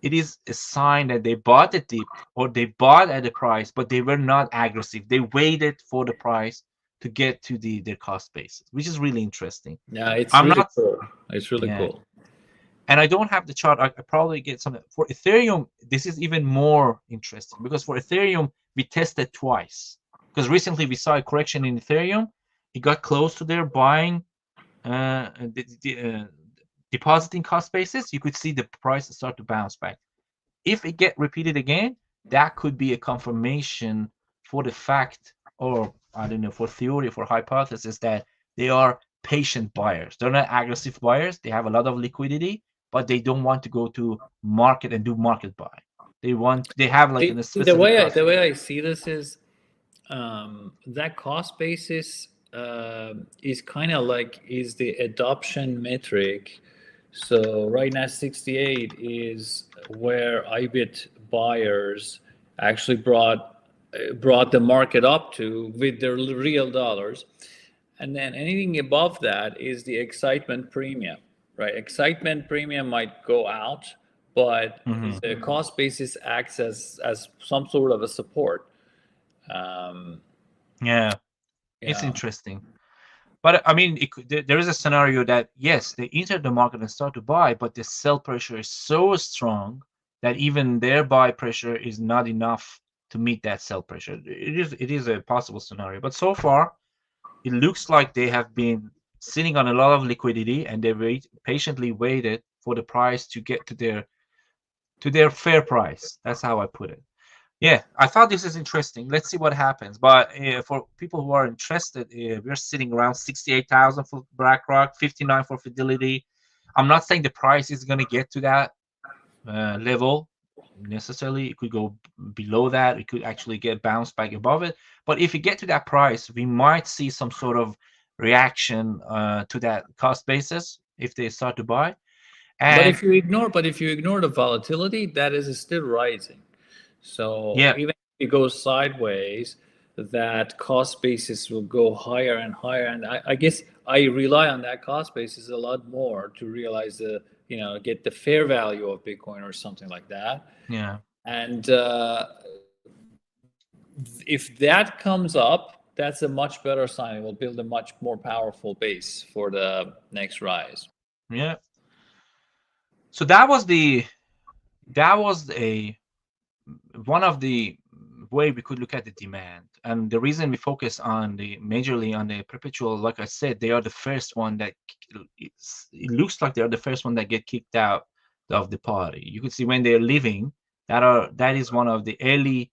S2: It is a sign that they bought at dip or they bought at a price, but they were not aggressive. They waited for the price to get to their cost basis, which is really interesting.
S1: Yeah, it's
S2: I'm
S1: really
S2: not,
S1: cool. It's really
S2: yeah,
S1: cool.
S2: and I don't have the chart. I probably get some for Ethereum. This is even more interesting because for Ethereum we tested twice because recently we saw a correction in Ethereum. It got close to their buying depositing cost basis. You could see the price start to bounce back. If it get repeated again, that could be a confirmation for the fact, or I don't know, for theory, for hypothesis that they are patient buyers. They're not aggressive buyers. They have a lot of liquidity, but they don't want to go to market and do market buy. They have like a
S1: The
S2: specific cost.
S1: way I see this is that cost basis is kind of like is the adoption metric. So right now 68 is where IBIT buyers actually brought the market up to with their real dollars. And then anything above that is the excitement premium, right? Excitement premium might go out, but the cost basis acts as some sort of a support.
S2: Yeah, it's
S1: Yeah.
S2: interesting. But I mean, there is a scenario that yes, they enter the market and start to buy, but the sell pressure is so strong that even their buy pressure is not enough to meet that sell pressure. It is a possible scenario. But so far, it looks like they have been sitting on a lot of liquidity and they patiently waited for the price to get to their fair price. That's how I put it. Yeah, I thought this is interesting. Let's see what happens. But for people who are interested, we're sitting around 68,000 for BlackRock, 59 for Fidelity. I'm not saying the price is going to get to that level necessarily. It could go below that. It could actually get bounced back above it. But if you get to that price, we might see some sort of reaction to that cost basis if they start to buy.
S1: But
S2: And
S1: if you ignore the volatility, that is still rising. So
S2: yeah,
S1: even if it goes sideways, that cost basis will go higher and higher. And I guess I rely on that cost basis a lot more to realize get the fair value of Bitcoin or something like that.
S2: yeah.
S1: And if that comes up, that's a much better sign. It will build a much more powerful base for the next rise.
S2: Yeah. So that was a one of the way we could look at the demand, and the reason we focus on the majorly on the perpetual, like I said, they are the first one that it looks like they are the first one that get kicked out of the party. You could see when they're leaving, that is one of the early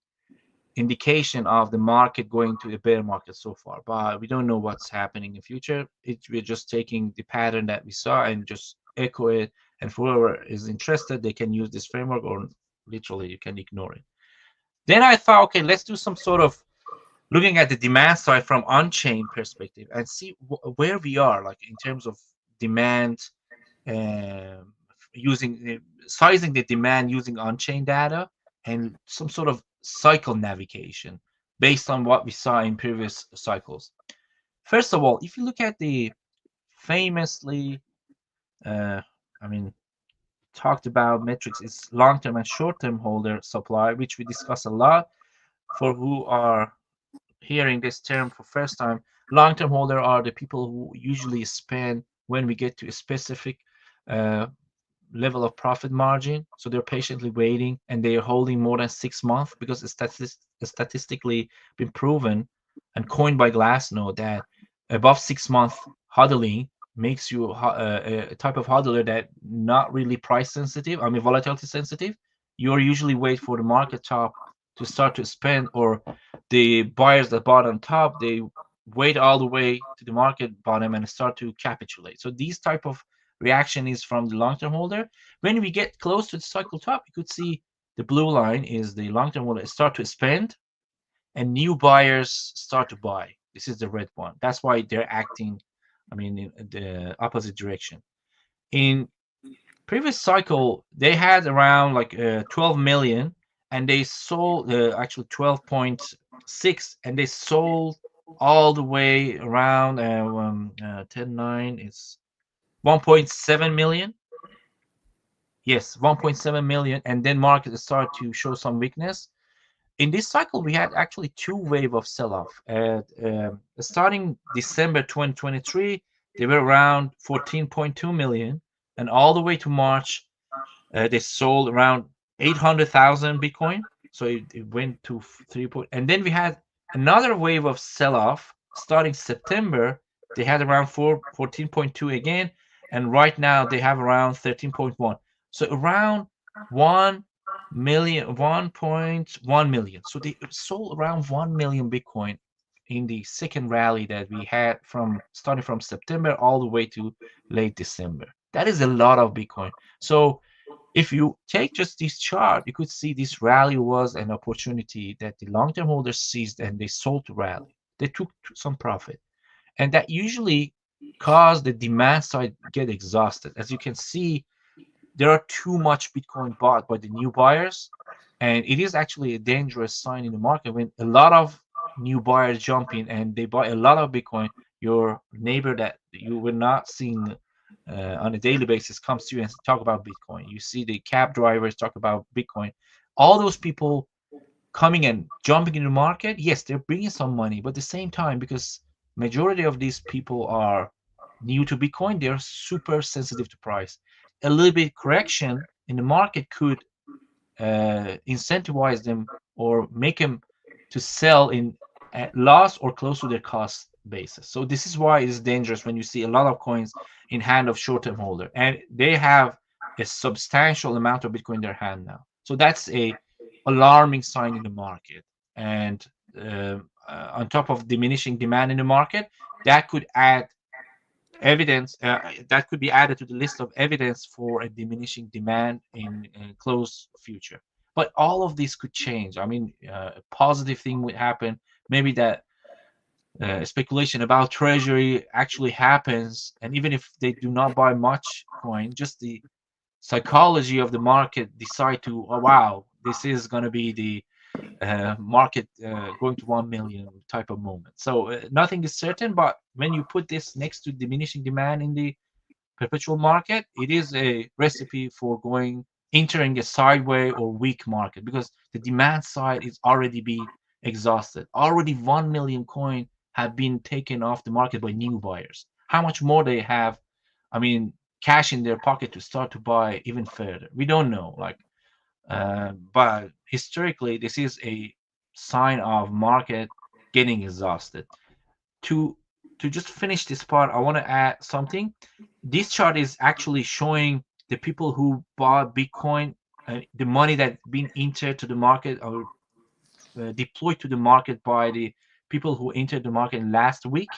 S2: indication of the market going to a bear market so far, but we don't know what's happening in the future. We're just taking the pattern that we saw and just echo it, and for whoever is interested, they can use this framework, or literally you can ignore it. Then I thought, okay, let's do some sort of looking at the demand side from on-chain perspective and see where we are, like in terms of demand, using sizing the demand using on-chain data and some sort of cycle navigation based on what we saw in previous cycles. First of all, if you look at the famously, uh, I mean, talked about metrics, is long-term and short-term holder supply, which we discuss a lot. For who are hearing this term for first time, long-term holder are the people who usually spend when we get to a specific uh, level of profit margin. So they're patiently waiting and they are holding more than 6 months, because it's statistically been proven and coined by Glassnode that above 6 month hodling makes you a type of hodler that not really price sensitive, I mean volatility sensitive. You're usually wait for the market top to start to spend, or the buyers that bought on top, they wait all the way to the market bottom and start to capitulate. So these type of reaction is from the long-term holder. When we get close to the cycle top, you could see the blue line is the long-term holder start to spend and new buyers start to buy. This is the red one. That's why they're acting, I mean, in the opposite direction. In previous cycle, they had around like 12 million, and they sold actually 12.6, and they sold all the way around 10.9 is 1.7 million. Yes, 1.7 million, and then market started to show some weakness. In this cycle, we had actually two wave of sell-off. Starting December 2023, they were around 14.2 million, and all the way to March, they sold around 800,000 Bitcoin. So it went to 3 point, and then we had another wave of sell-off starting September. They had around 14.2 again, and right now they have around 13.1. So around 1 million, 1.1 million. So they sold around 1 million Bitcoin in the second rally that we had from starting from September all the way to late December. That is a lot of Bitcoin. So if you take just this chart, you could see this rally was an opportunity that the long-term holders seized and they sold the rally. They took some profit, and that usually caused the demand side get exhausted. As you can see, there are too much Bitcoin bought by the new buyers, and it is actually a dangerous sign in the market when a lot of new buyers jump in and they buy a lot of Bitcoin. Your neighbor that you were not seeing on a daily basis comes to you and talk about Bitcoin. You see the cab drivers talk about Bitcoin. All those people coming and jumping in the market, yes, they're bringing some money, but at the same time, because majority of these people are new to Bitcoin, they're super sensitive to price. A little bit correction in the market could incentivize them or make them to sell in at loss or close to their cost basis. So this is why it is dangerous when you see a lot of coins in hand of short-term holder, and they have a substantial amount of Bitcoin in their hand now. So that's a alarming sign in the market. And on top of diminishing demand in the market, that could add evidence that could be added to the list of evidence for a diminishing demand in close future. But all of this could change. I mean, a positive thing would happen. Maybe that speculation about treasury actually happens, and even if they do not buy much coin, just the psychology of the market decide to, oh wow, this is going to be the market going to 1 million type of moment. So nothing is certain, but when you put this next to diminishing demand in the perpetual market, it is a recipe for entering a sideways or weak market, because the demand side is already be exhausted. Already 1 million coin have been taken off the market by new buyers. How much more they have, I mean, cash in their pocket to start to buy even further? We don't know. But historically, this is a sign of market getting exhausted. To just finish this part, I want to add something. This chart is actually showing the people who bought Bitcoin, the money that's been entered to the market or deployed to the market by the people who entered the market last week.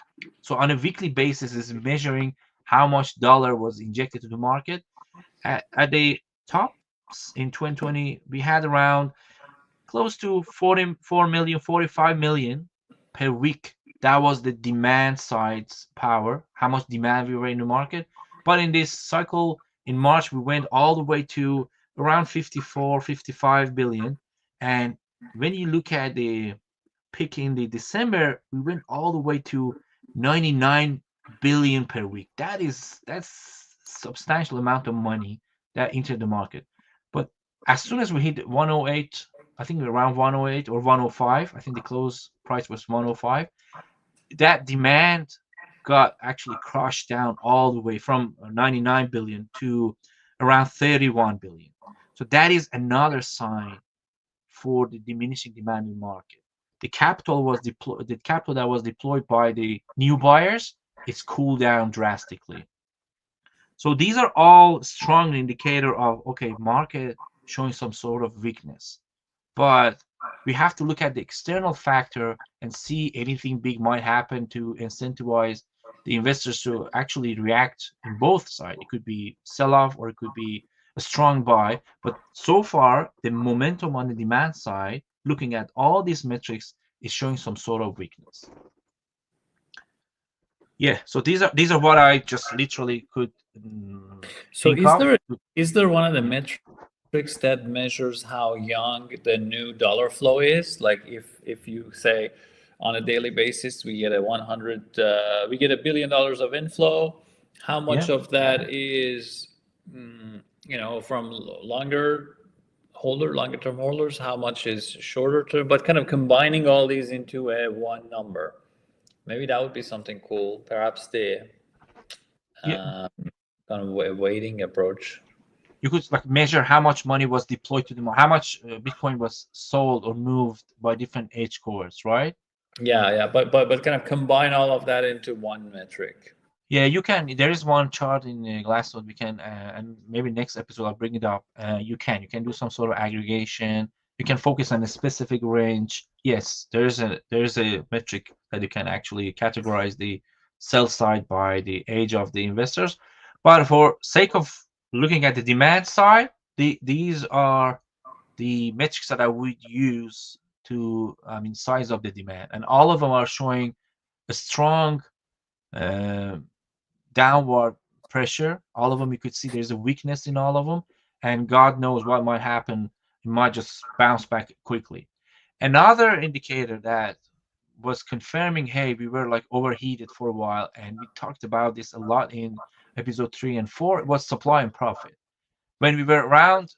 S2: So on a weekly basis, is measuring how much dollar was injected to the market. At the top in 2020, we had around close to 44 million, 45 million per week. That was the demand side's power, how much demand we were in the market. But in this cycle in March, we went all the way to around 54, 55 billion. And when you look at the peak in the December, we went all the way to 99 billion per week. That's substantial amount of money that entered the market. But as soon as we hit 108, I think around 108 or 105, I think the close price was 105. That demand got actually crushed down all the way from 99 billion to around 31 billion. So that is another sign for the diminishing demand in market. The capital was deployed. The capital that was deployed by the new buyers is cooled down drastically. So these are all strong indicator of okay, market showing some sort of weakness. But we have to look at the external factor and see anything big might happen to incentivize the investors to actually react in both sides. It could be sell-off or it could be a strong buy. But so far, the momentum on the demand side, looking at all these metrics, is showing some sort of weakness. Yeah, so these are what I just literally could
S1: So
S2: think of.
S1: is there one of the metrics that measures how young the new dollar flow is? Like if you say on a daily basis we get we get $1 billion of inflow, how much
S2: Yeah.
S1: of that is from longer term holders, how much is shorter term, but kind of combining all these into a one number. Maybe that would be something cool. Perhaps the
S2: Yeah.
S1: kind of weighting approach.
S2: You could like measure how much money was deployed to the market, how much Bitcoin was sold or moved by different age cohorts, right?
S1: Yeah, but kind of combine all of that into one metric.
S2: Yeah, you can. There is one chart in Glassnode. We can, and maybe next episode I'll bring it up. You can do some sort of aggregation. You can focus on a specific range. Yes, there's a metric that you can actually categorize the sell side by the age of the investors. But for sake of looking at the demand side, these are the metrics that I would use to, I mean, size of the demand, and all of them are showing a strong uh, downward pressure. All of them, you could see there's a weakness in all of them, and God knows what might happen. It might just bounce back quickly. Another indicator that was confirming, hey, we were like overheated for a while, and we talked about this a lot in episode 3 and 4, was supply and profit. When we were around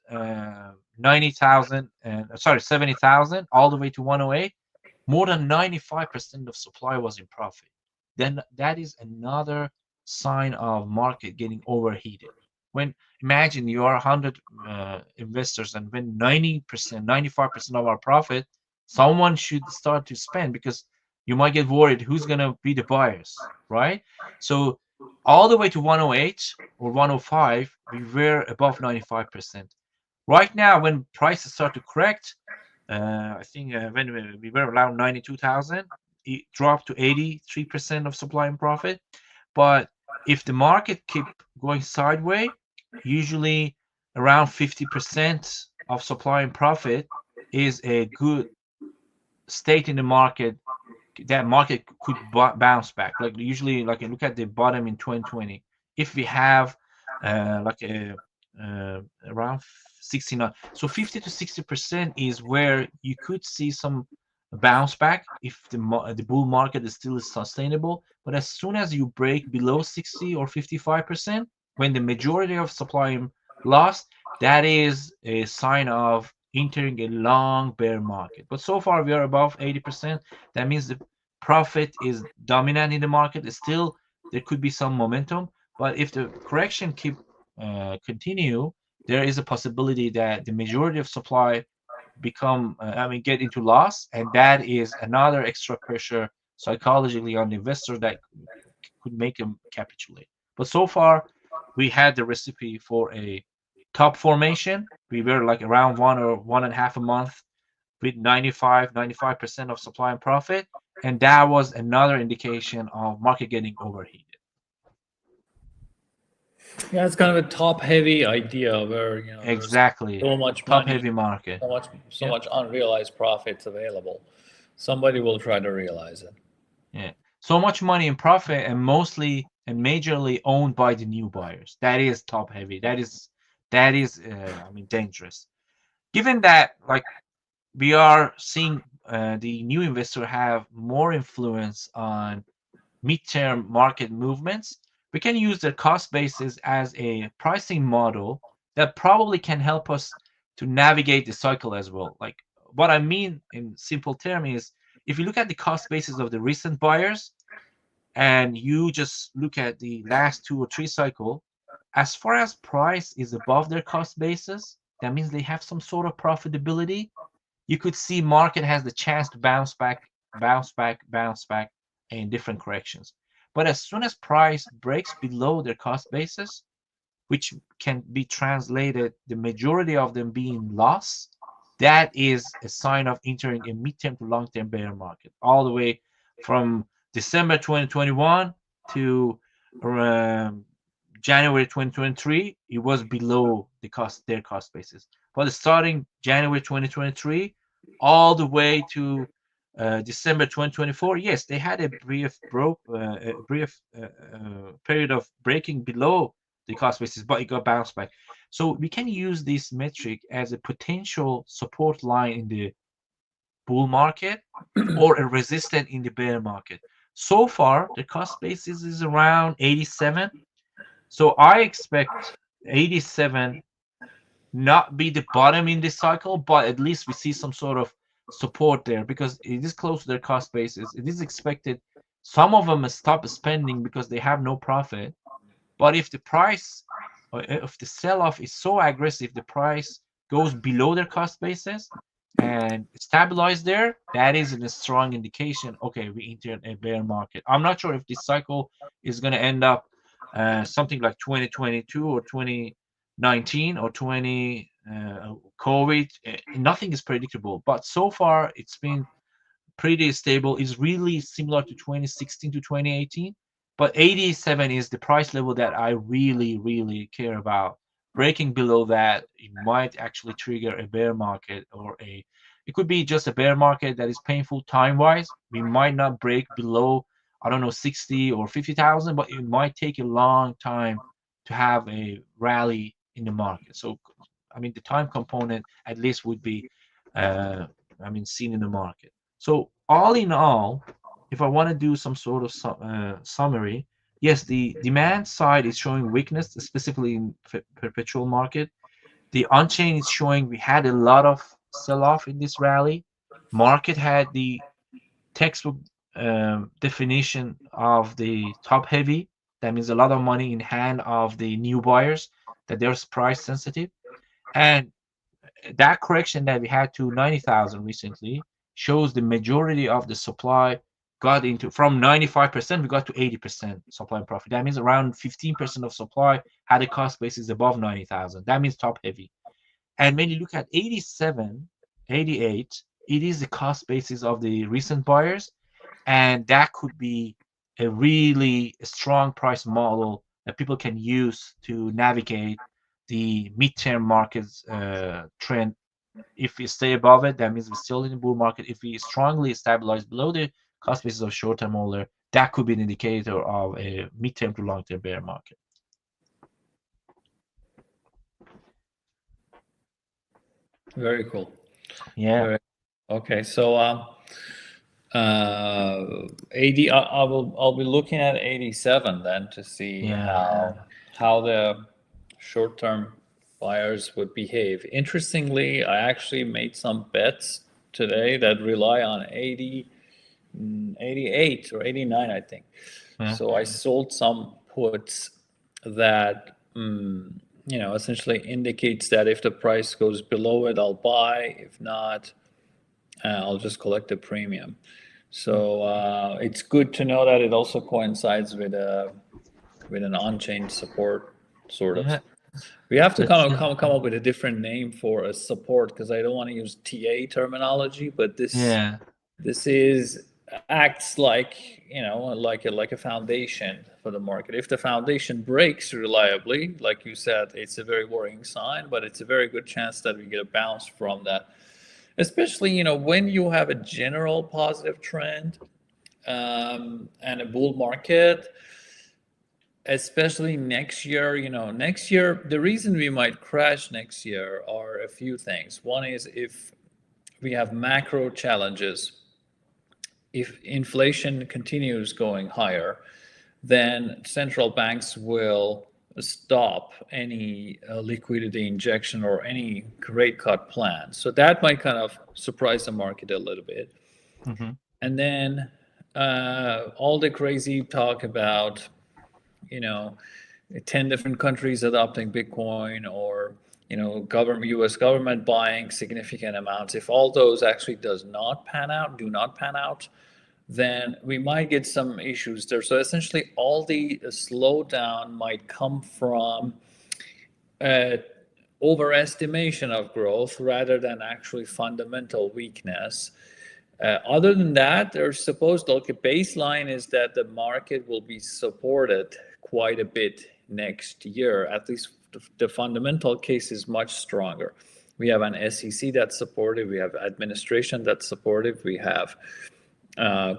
S2: 90,000 and 70,000 all the way to 108, more than 95% of supply was in profit. Then that is another sign of market getting overheated. When imagine you are 100 investors, and when 90%, 95% of our profit, someone should start to spend, because you might get worried who's going to be the buyers, right? So all the way to 108 or 105, we were above 95%. Right now, when prices start to correct, I think when we were around 92,000, it dropped to 83% of supply and profit. But if the market keep going sideways, usually around 50% of supply and profit is a good state in the market. That market could bounce back. Like usually, like look at the bottom in 2020. If we have like a around 69, so 50 to 60% is where you could see some bounce back if the bull market is still sustainable. But as soon as you break below 60 or 55%, when the majority of supply lost, that is a sign of entering a long bear market. But so far we are above 80%. That means the profit is dominant in the market. It's still, there could be some momentum, but if the correction keep continue, there is a possibility that the majority of supply get into loss, and that is another extra pressure psychologically on the investor that could make them capitulate. But so far, we had the recipe for a top formation. We were like around 1 or 1.5 a month with 95% of supply and profit, and that was another indication of market getting overheated.
S1: Yeah, it's kind of a top heavy idea where there's
S2: Exactly,
S1: so much
S2: top
S1: money,
S2: heavy market.
S1: so
S2: Yeah,
S1: much unrealized profits available. Somebody will try to realize it.
S2: yeah. So much money in profit, and mostly and majorly owned by the new buyers. That is top heavy. That is dangerous. Given that, like, we are seeing the new investor have more influence on midterm market movements, we can use their cost basis as a pricing model that probably can help us to navigate the cycle as well. Like what I mean in simple term is, if you look at the cost basis of the recent buyers and you just look at the last 2 or 3 cycle, as far as price is above their cost basis, that means they have some sort of profitability. You could see market has the chance to bounce back, bounce back, bounce back in different corrections. But as soon as price breaks below their cost basis, which can be translated the majority of them being loss, that is a sign of entering a midterm to long-term bear market, all the way from December 2021 to January 2023. It was below their cost basis. But starting January 2023 all the way to December 2024, yes, they had a brief period of breaking below the cost basis, but it got bounced back. So we can use this metric as a potential support line in the bull market or a resistance in the bear market. So far, the cost basis is around 87. So I expect 87 not be the bottom in this cycle, but at least we see some sort of support there because it is close to their cost basis. It is expected some of them stop spending because they have no profit. But if the price or if the sell-off is so aggressive, the price goes below their cost basis and stabilize there, that is a strong indication, okay, we entered a bear market. I'm not sure if this cycle is going to end up something like 2022 or 2019 or 20 COVID. Nothing is predictable, but so far it's been pretty stable. Is really similar to 2016 to 2018, but 87 is the price level that I really care about. Breaking below that, it might actually trigger a bear market, or it could be just a bear market that is painful time wise. We might not break below, I don't know, 60 or 50,000, but it might take a long time to have a rally in the market. So I mean the time component at least would be seen in the market. So all in all, if I want to do some sort of summary, yes, the demand side is showing weakness, specifically in perpetual market. The on-chain is showing we had a lot of sell-off in this rally. Market had the textbook definition of the top heavy. That means a lot of money in hand of the new buyers, that they're price sensitive. And that correction that we had to 90,000 recently shows the majority of the supply got into, from 95% we got to 80% supply and profit. That means around 15% of supply had a cost basis above 90,000. That means top heavy. And when you look at 87, 88, it is the cost basis of the recent buyers, and that could be a really strong price model that people can use to navigate the midterm markets trend. If we stay above it, that means we're still in the bull market. If we strongly stabilize below the cost basis of short-term holder, that could be an indicator of a midterm to long-term bear market.
S1: Very cool.
S2: Yeah.
S1: Okay, so 80. I'll be looking at 87 then to see how the short-term buyers would behave. Interestingly, I actually made some bets today that rely on 80, 88 or 89, I think. So I sold some puts that essentially indicates that if the price goes below it, I'll buy. If not, I'll just collect the premium. So it's good to know that it also coincides with an on-chain support, sort of. We have to come up with a different name for a support, because I don't want to use TA terminology, but this acts like like a foundation for the market. If the foundation breaks reliably, like you said, it's a very worrying sign, but it's a very good chance that we get a bounce from that. Especially when you have a general positive trend and a bull market. Especially next year, the reason we might crash next year are a few things. One is if we have macro challenges if inflation continues going higher, then central banks will stop any liquidity injection or any rate cut plan. So that might kind of surprise the market a little bit.
S2: Mm-hmm.
S1: And then all the crazy talk about, you know, 10 different countries adopting Bitcoin, or, government, US government buying significant amounts. If all those actually do not pan out, then we might get some issues there. So essentially, all the slowdown might come from uh, overestimation of growth rather than actually fundamental weakness. Other than that, there's supposed, like, a baseline is that the market will be supported quite a bit next year. At least the fundamental case is much stronger. We have an SEC that's supportive. We have administration that's supportive. We have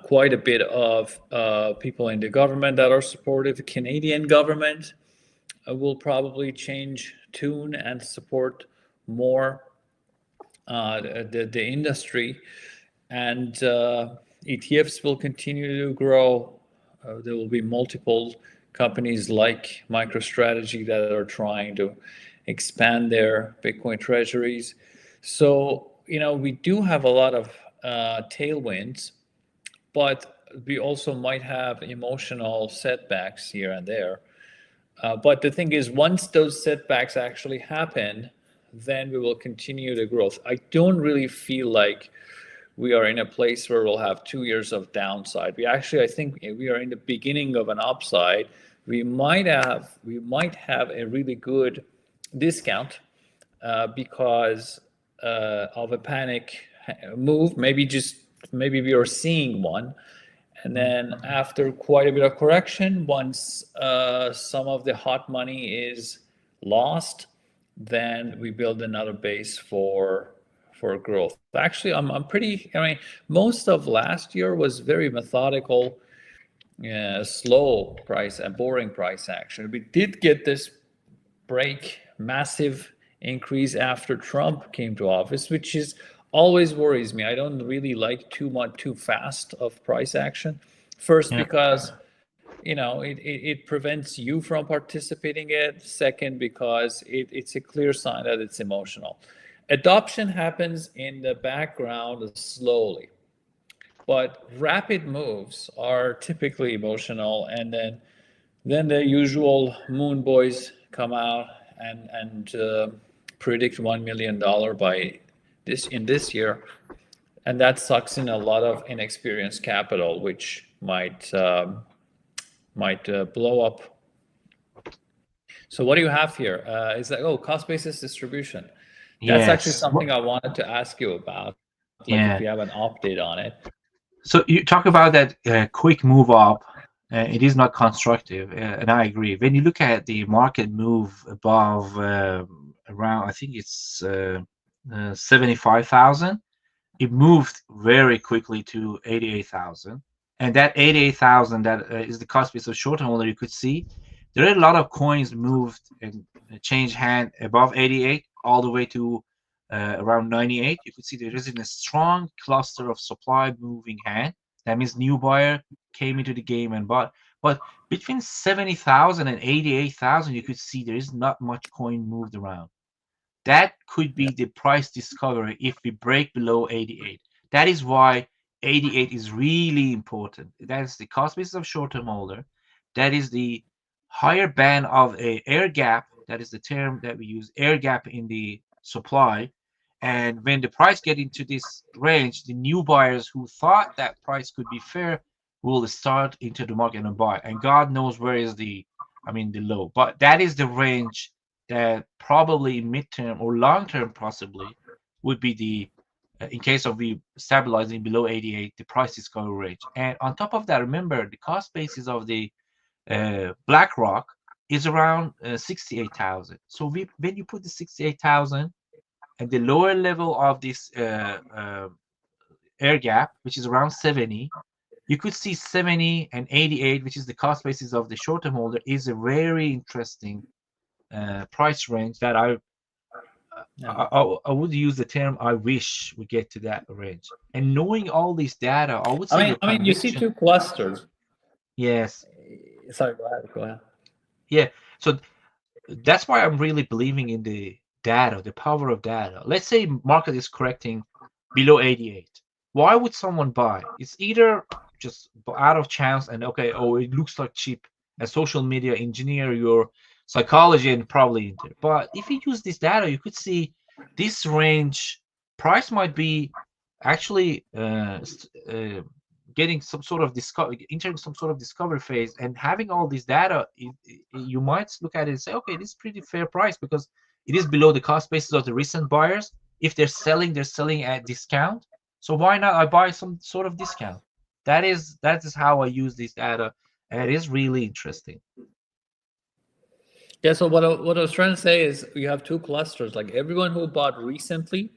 S1: quite a bit of people in the government that are supportive. The Canadian government will probably change tune and support more the industry, and ETFs will continue to grow. There will be multiple companies like MicroStrategy that are trying to expand their Bitcoin treasuries. So, we do have a lot of tailwinds, but we also might have emotional setbacks here and there. But the thing is, once those setbacks actually happen, then we will continue the growth. I don't really feel like we are in a place where we'll have 2 years of downside. I think we are in the beginning of an upside. We might have a really good discount because of a panic move. Maybe we are seeing one. And then after quite a bit of correction, once some of the hot money is lost, then we build another base for growth. Actually, I'm pretty. I mean, most of last year was very methodical, slow price and boring price action. We did get this massive increase after Trump came to office, which is always worries me. I don't really like too fast of price action. First, because it prevents you from participating in it. Second, because it's a clear sign that it's emotional. Adoption happens in the background slowly, but rapid moves are typically emotional, and then the usual moon boys come out and predict $1 million by this year, and that sucks in a lot of inexperienced capital, which might blow up. So what do you have here? Is that cost basis distribution? That's actually something I wanted to ask you about. Like, if you have an update on it.
S2: So you talk about that quick move up. It is not constructive, and I agree. When you look at the market move above around, I think it's 75,000, it moved very quickly to 88,000, and that 88,000 that is the cost base of short-term holder. You could see there are a lot of coins moved and changed hand above 88 all the way to around 98. You could see there is a strong cluster of supply moving hand. That means new buyer came into the game and bought. But between 70,000 and 88,000, you could see there is not much coin moved around. That could be the price discovery if we break below 88. That is why 88 is really important. That is the cost basis of short-term holder. That is the higher band of a air gap. That is the term that we use, air gap in the supply. And when the price get into this range, the new buyers who thought that price could be fair will start into the market and buy. And God knows where is the low. But that is the range that probably midterm or long-term possibly would be the, in case of we stabilizing below 88, the price discovery range. And on top of that, remember the cost basis of the BlackRock is around 68,000. So when you put the 68,000 at the lower level of this air gap, which is around 70, you could see 70 and 88, which is the cost basis of the short-term holder, is a very interesting price range that I would use the term I wish we get to that range. And knowing all this data, I would say your
S1: I mean, you see
S2: conviction.
S1: two clusters.
S2: Yes.
S1: Sorry, go ahead. Go ahead.
S2: Yeah. So that's why I'm really believing in the data, the power of data. Let's say market is correcting below 88. Why would someone buy? It's either just out of chance and okay, oh, it looks like cheap, and social media engineer your psychology and probably into it. But if you use this data, you could see this range price might be actually getting some sort of entering some sort of discovery phase, and having all this data, you might look at it and say, okay, this is pretty fair price because it is below the cost basis of the recent buyers. If they're selling at discount. So why not I buy some sort of discount? That is how I use this data, and it is really interesting.
S1: Yeah, so what I was trying to say is you have two clusters. Like everyone who bought recently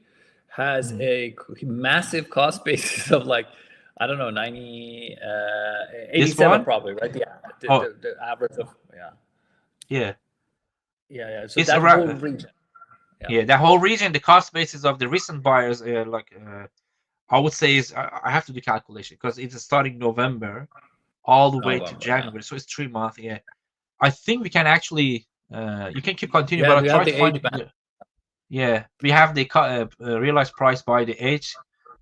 S1: has a massive cost basis of like, I don't know, 87 probably, right? Yeah, the average of,
S2: yeah.
S1: So
S2: It's
S1: that
S2: around,
S1: whole region.
S2: Yeah, that whole region, the cost basis of the recent buyers, I would say is I have to do calculation because it's starting November all the way to January, so it's 3 months. Yeah, I think we can actually you can keep continuing, but I'll try to find. Yeah, we have the realized price by the age.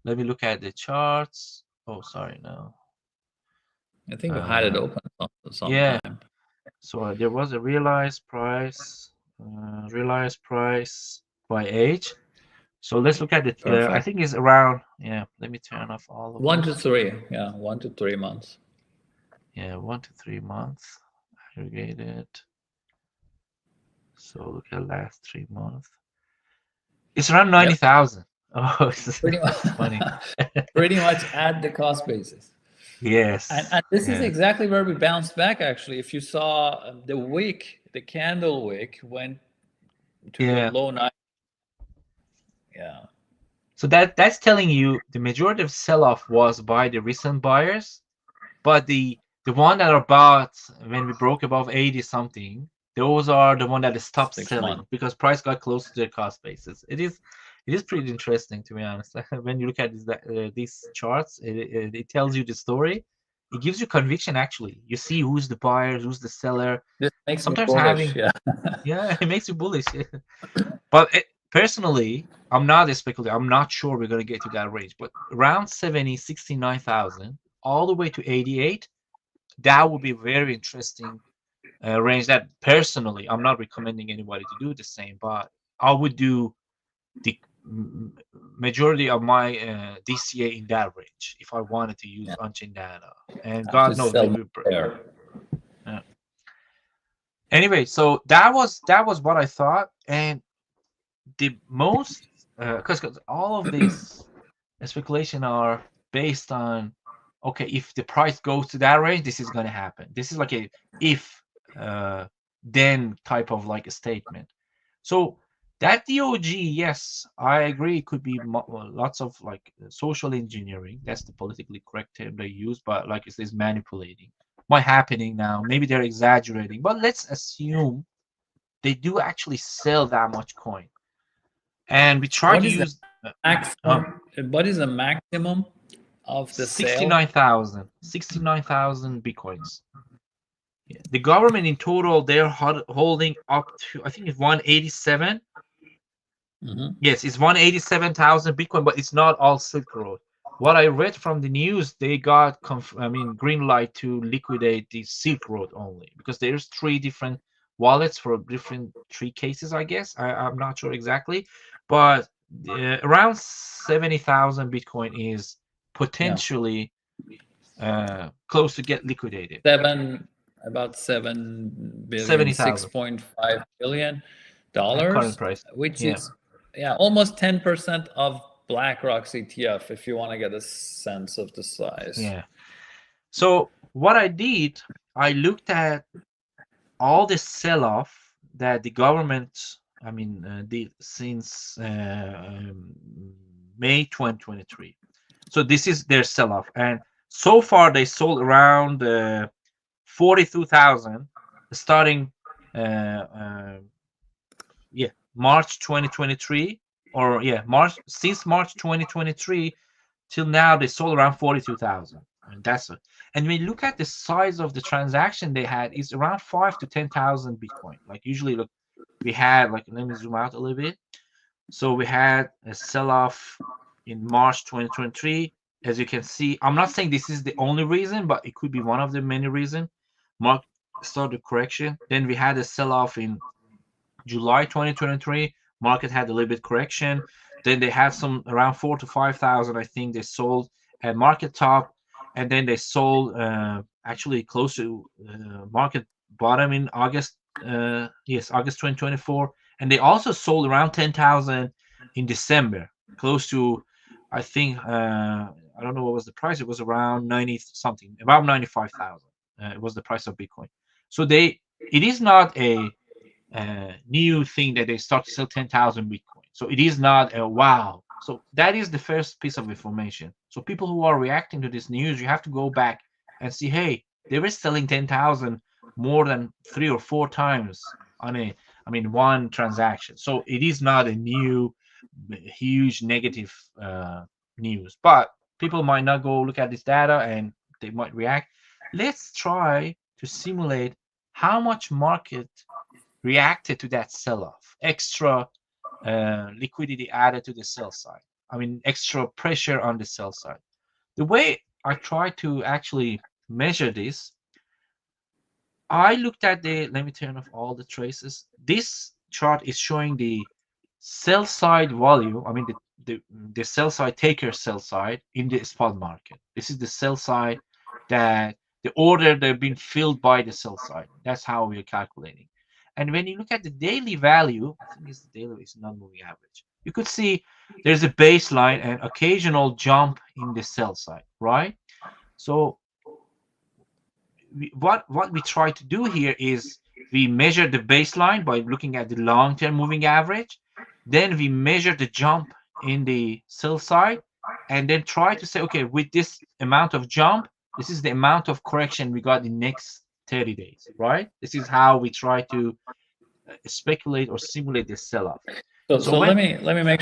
S2: Let me look at the charts. Oh, sorry, no.
S1: I think we had it open sometime.
S2: Yeah, so there was a realized price by age. So let's look at it. I think it's around. Yeah, let me turn off all of
S1: 1 to 3. Yeah, 1 to 3 months.
S2: Yeah, 1 to 3 months aggregated. So look at last 3 months. It's around 90,000. Oh, it's
S1: pretty much
S2: funny.
S1: Pretty much at the cost basis.
S2: Yes.
S1: And this is exactly where we bounced back. Actually, if you saw the wick, the candle wick went to the low 90. Yeah.
S2: So that's telling you the majority of sell-off was by the recent buyers, but the one that are bought when we broke above 80 something, those are the one that stopped selling because price got close to their cost basis. It is pretty interesting, to be honest. When you look at these charts, it tells you the story. It gives you conviction. Actually, you see who's the buyer, who's the seller.
S1: This makes
S2: sometimes
S1: me bullish,
S2: having it makes you bullish. But personally, I'm not a speculator. I'm not sure we're going to get to that range, but around 70, 69,000 all the way to 88, that would be very interesting range. That personally, I'm not recommending anybody to do the same, but I would do the majority of my DCA in that range if I wanted to use on-chain data. And God knows, anyway, so that was what I thought. And the most because all of these speculation are based on, okay, if the price goes to that range, this is going to happen. This is like a if then type of like a statement. So that DoJ, yes, I agree, it could be lots of like social engineering. That's the politically correct term they use, but like it says manipulating. What's happening now? Maybe they're exaggerating, but let's assume they do actually sell that much coin. And we try to use
S1: what is the maximum of the
S2: 69,000 Bitcoins. Yeah. The government in total, they're holding up to, I think it's 187. Yes, it's 187,000 Bitcoin, but it's not all Silk Road. What I read from the news, they got green light to liquidate the Silk Road only, because there's 3 different wallets for different 3 cases, I guess. I'm not sure exactly, but around 70,000 Bitcoin is potentially close to get liquidated.
S1: About 7 billion, $6.5 billion,
S2: current price,
S1: which is almost 10% of BlackRock's ETF, if you want to get a sense of the size.
S2: Yeah. So what I did, I looked at all the sell-off that the government, did since May 2023. So this is their sell-off, and so far they sold around 42,000, starting March 2023, or yeah, since March 2023 till now, they sold around 42,000. And that's it. And when you look at the size of the transaction they had, is around 5 to 10,000 Bitcoin. Like usually, look, we had like, let me zoom out a little bit. So we had a sell-off in March 2023. As you can see, I'm not saying this is the only reason, but it could be one of the many reasons. Mark started correction. Then we had a sell-off in July 2023. Market had a little bit correction. Then they had some around 4 to 5,000. I think they sold at market top, and then they sold actually close to market bottom in August. Yes, August 2024, and they also sold around 10,000 in December, close to, I think, I don't know what was the price. It was around 90 something, about 95,000. It was the price of Bitcoin. So it is not a new thing that they start to sell 10,000 Bitcoin. So it is not a wow. So that is the first piece of information. So people who are reacting to this news, you have to go back and see, hey, they were selling 10,000 more than 3 or 4 times on one transaction. So it is not a new, huge negative news. But people might not go look at this data and they might react. Let's try to simulate how much market reacted to that sell-off. Extra liquidity added to the sell side. Extra pressure on the sell side. The way I try to actually measure this, I looked at let me turn off all the traces. This chart is showing the sell side volume. The sell side taker sell side in the spot market. This is the sell side that the order they've been filled by the sell side. That's how we're calculating. And when you look at the daily value, I think it's the daily, it's non-moving average. You could see there's a baseline and occasional jump in the sell side, right? So what we try to do here is we measure the baseline by looking at the long-term moving average. Then we measure the jump in the sell side, and then try to say, okay, with this amount of jump, this is the amount of correction we got in next 30 days, right? This is how we try to speculate or simulate this sell-off.
S1: So let me make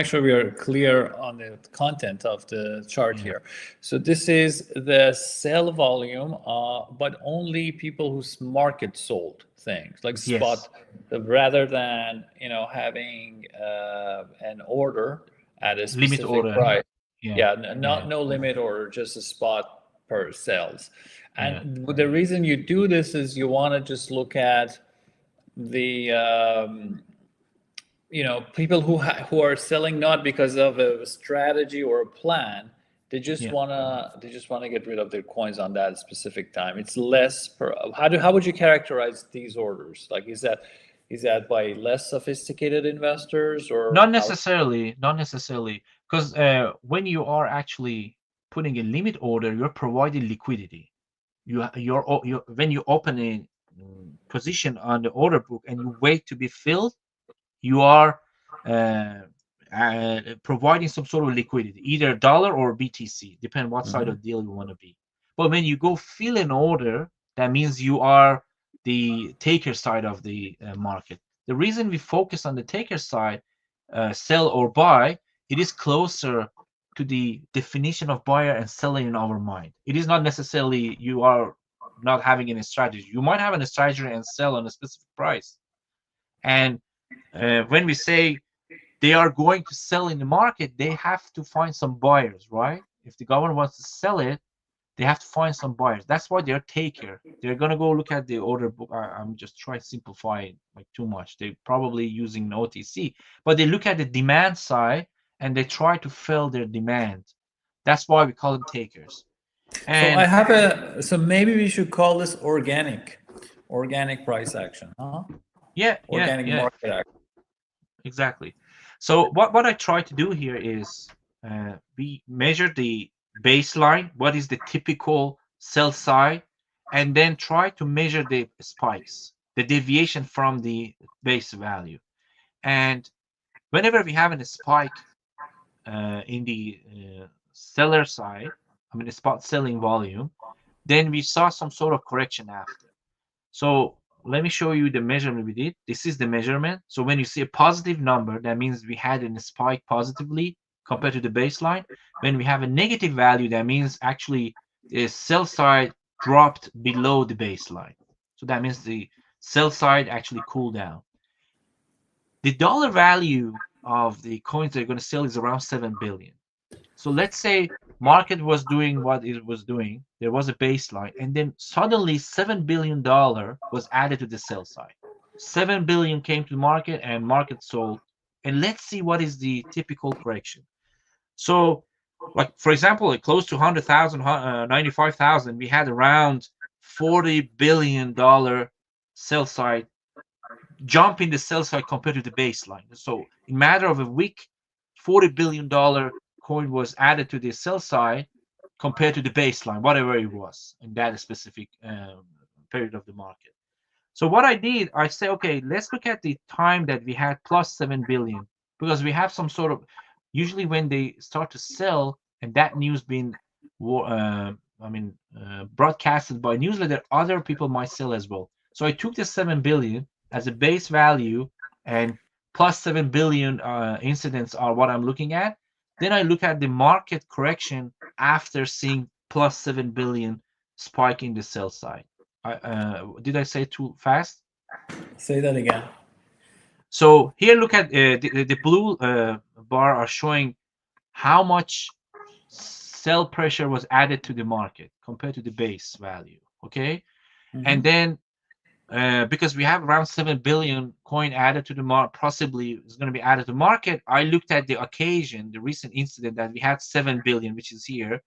S1: sure we are clear on the content of the chart here. So this is the sell volume, but only people who market sold things like spot, rather than having an order at a specific
S2: limit order
S1: price. No limit order, just a spot per sales. And the reason you do this is you want to just look at the people who are selling not because of a strategy or a plan. They just wanna get rid of their coins on that specific time. It's less per. How would you characterize these orders? Like, is that by less sophisticated investors, or
S2: not necessarily? Not necessarily, because when you are actually putting a limit order, you're providing liquidity. When you open a position on the order book and you wait to be filled, you are providing some sort of liquidity, either dollar or BTC, depending what side of the deal you want to be. But when you go fill an order, that means you are the taker side of the market. The reason we focus on the taker side, sell or buy, it is closer to the definition of buyer and seller in our mind. It is not necessarily you are not having any strategy. You might have a strategy and sell on a specific price. And when we say they are going to sell in the market, they have to find some buyers, right? If the government wants to sell it, they have to find some buyers. That's why they're taker. They're going to go look at the order book. I'm just trying to simplify it like too much. They're probably using OTC, but they look at the demand side and they try to fill their demand. That's why we call them takers. And
S1: so maybe we should call this organic price action, huh? Organic market action.
S2: Exactly. So what I try to do here is we measure the baseline, what is the typical sell side, and then try to measure the spikes, the deviation from the base value. And whenever we have a spike in the seller side, the spot selling volume, then we saw some sort of correction after. So let me show you the measurement we did. This is the measurement. So when you see a positive number, that means we had a spike positively compared to the baseline. When we have a negative value, that means actually the sell side dropped below the baseline. So that means the sell side actually cooled down. The dollar value of the coins they're going to sell is around 7 billion. So let's say market was doing what it was doing. There was a baseline, and then suddenly $7 billion was added to the sell side. 7 billion came to the market, and market sold. And let's see what is the typical correction. So, like for example, close to 100,000, 95,000, we had around $40 billion sell side jump in the sell side compared to the baseline. So, in a matter of a week, $40 billion coin was added to the sell side compared to the baseline, whatever it was in that specific period of the market. So what I did, I say, okay, let's look at the time that we had plus 7 billion, because we have some sort of, usually when they start to sell and that news being broadcasted by newsletter, other people might sell as well. So I took the 7 billion as a base value, and plus 7 billion incidents are what I'm looking at. Then I look at the market correction after seeing plus 7 billion spike in the sell side. Did I say too fast?
S1: Say that again.
S2: So here, look at the blue bar are showing how much sell pressure was added to the market compared to the base value. Okay, and then because we have around 7 billion coin added to the market, possibly is going to be added to the market. I looked at the occasion, the recent incident that we had 7 billion, which is here,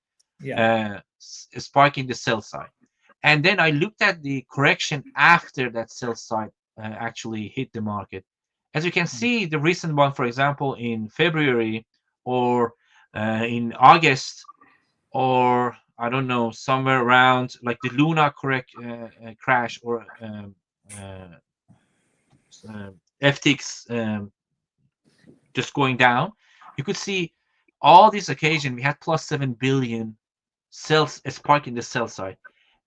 S2: spiking the sell side. And then I looked at the correction after that sell side actually hit the market. As you can see, the recent one, for example, in February or in August, or I don't know, somewhere around like the Luna crash or FTX just going down, you could see all this occasion we had plus 7 billion sales spike in the sell side.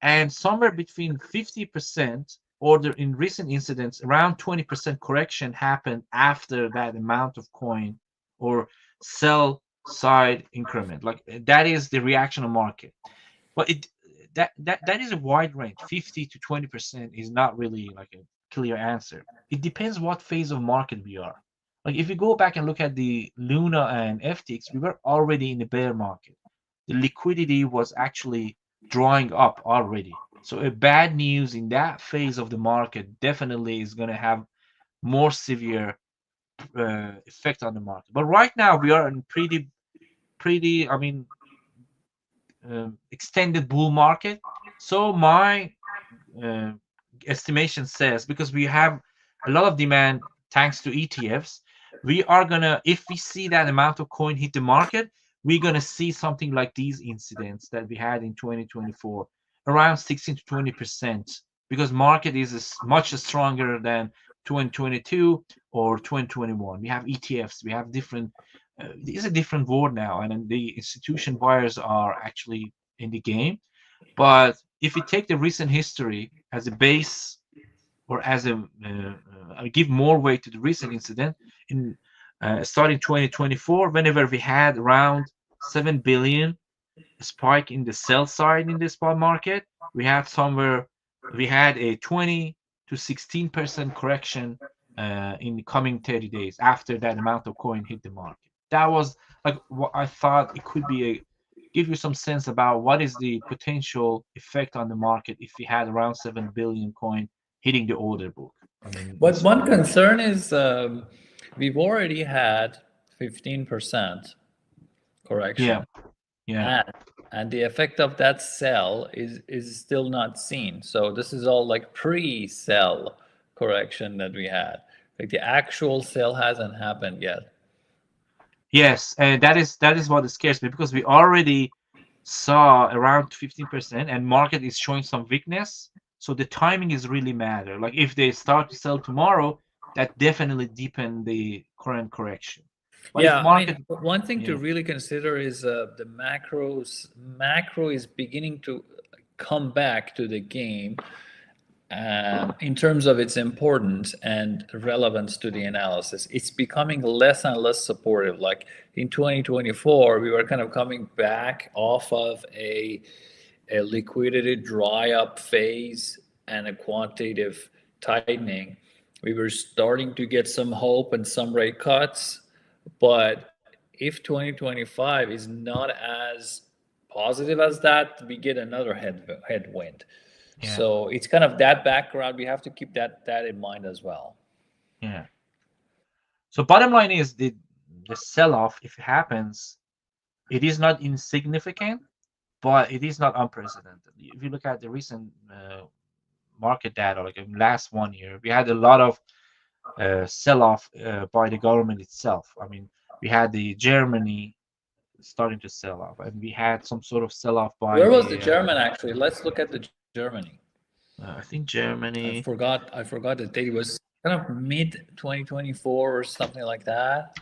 S2: And somewhere between 50% or in recent incidents, around 20% correction happened after that amount of coin or sell side increment. Like that is the reaction of market. But that is a wide range. 50 to 20% is not really like a clear answer. It depends what phase of market we are. Like if you go back and look at the Luna and FTX, we were already in the bear market. The liquidity was actually drawing up already. So a bad news in that phase of the market definitely is going to have more severe effect on the market. But right now we are in pretty extended bull market. So my estimation says, because we have a lot of demand thanks to ETFs, we are gonna, if we see that amount of coin hit the market, we're gonna see something like these incidents that we had in 2024, around 16 to 20%, because market is much stronger than 2022 or 2021. We have ETFs, we have different. It's a different world now, and the institution buyers are actually in the game. But if you take the recent history as a base, or as a I give more weight to the recent incident in starting 2024, whenever we had around 7 billion spike in the sell side in the spot market, we had a 20 to 16% correction in the coming 30 days after that amount of coin hit the market. That was like what I thought it could be give you some sense about what is the potential effect on the market if we had around 7 billion coin hitting the order book.
S1: But one concern is we've already had 15% correction.
S2: Yeah.
S1: And the effect of that sell is still not seen. So this is all like pre-sell correction that we had. Like the actual sell hasn't happened yet.
S2: Yes, and that is what scares me, because we already saw around 15% and market is showing some weakness. So the timing is really matter. Like if they start to sell tomorrow, that definitely deepen the current correction.
S1: But one thing to really consider is the macro is beginning to come back to the game. in terms of its importance and relevance to the analysis, it's becoming less and less supportive. Like in 2024, we were kind of coming back off of a liquidity dry up phase and a quantitative tightening. We were starting to get some hope and some rate cuts, but if 2025 is not as positive as that, we get another headwind.
S2: Yeah.
S1: So it's kind of that background. We have to keep that in mind as well.
S2: Yeah. So bottom line is the sell-off, if it happens, it is not insignificant, but it is not unprecedented. If you look at the recent market data, like in last 1 year, we had a lot of sell-off by the government itself. I mean, we had the Germany starting to sell off, and we had some sort of sell-off by
S1: Where was the
S2: the
S1: German actually? Let's look at the Germany.
S2: I think Germany.
S1: I forgot the date. It was kind of mid 2024 or something like that.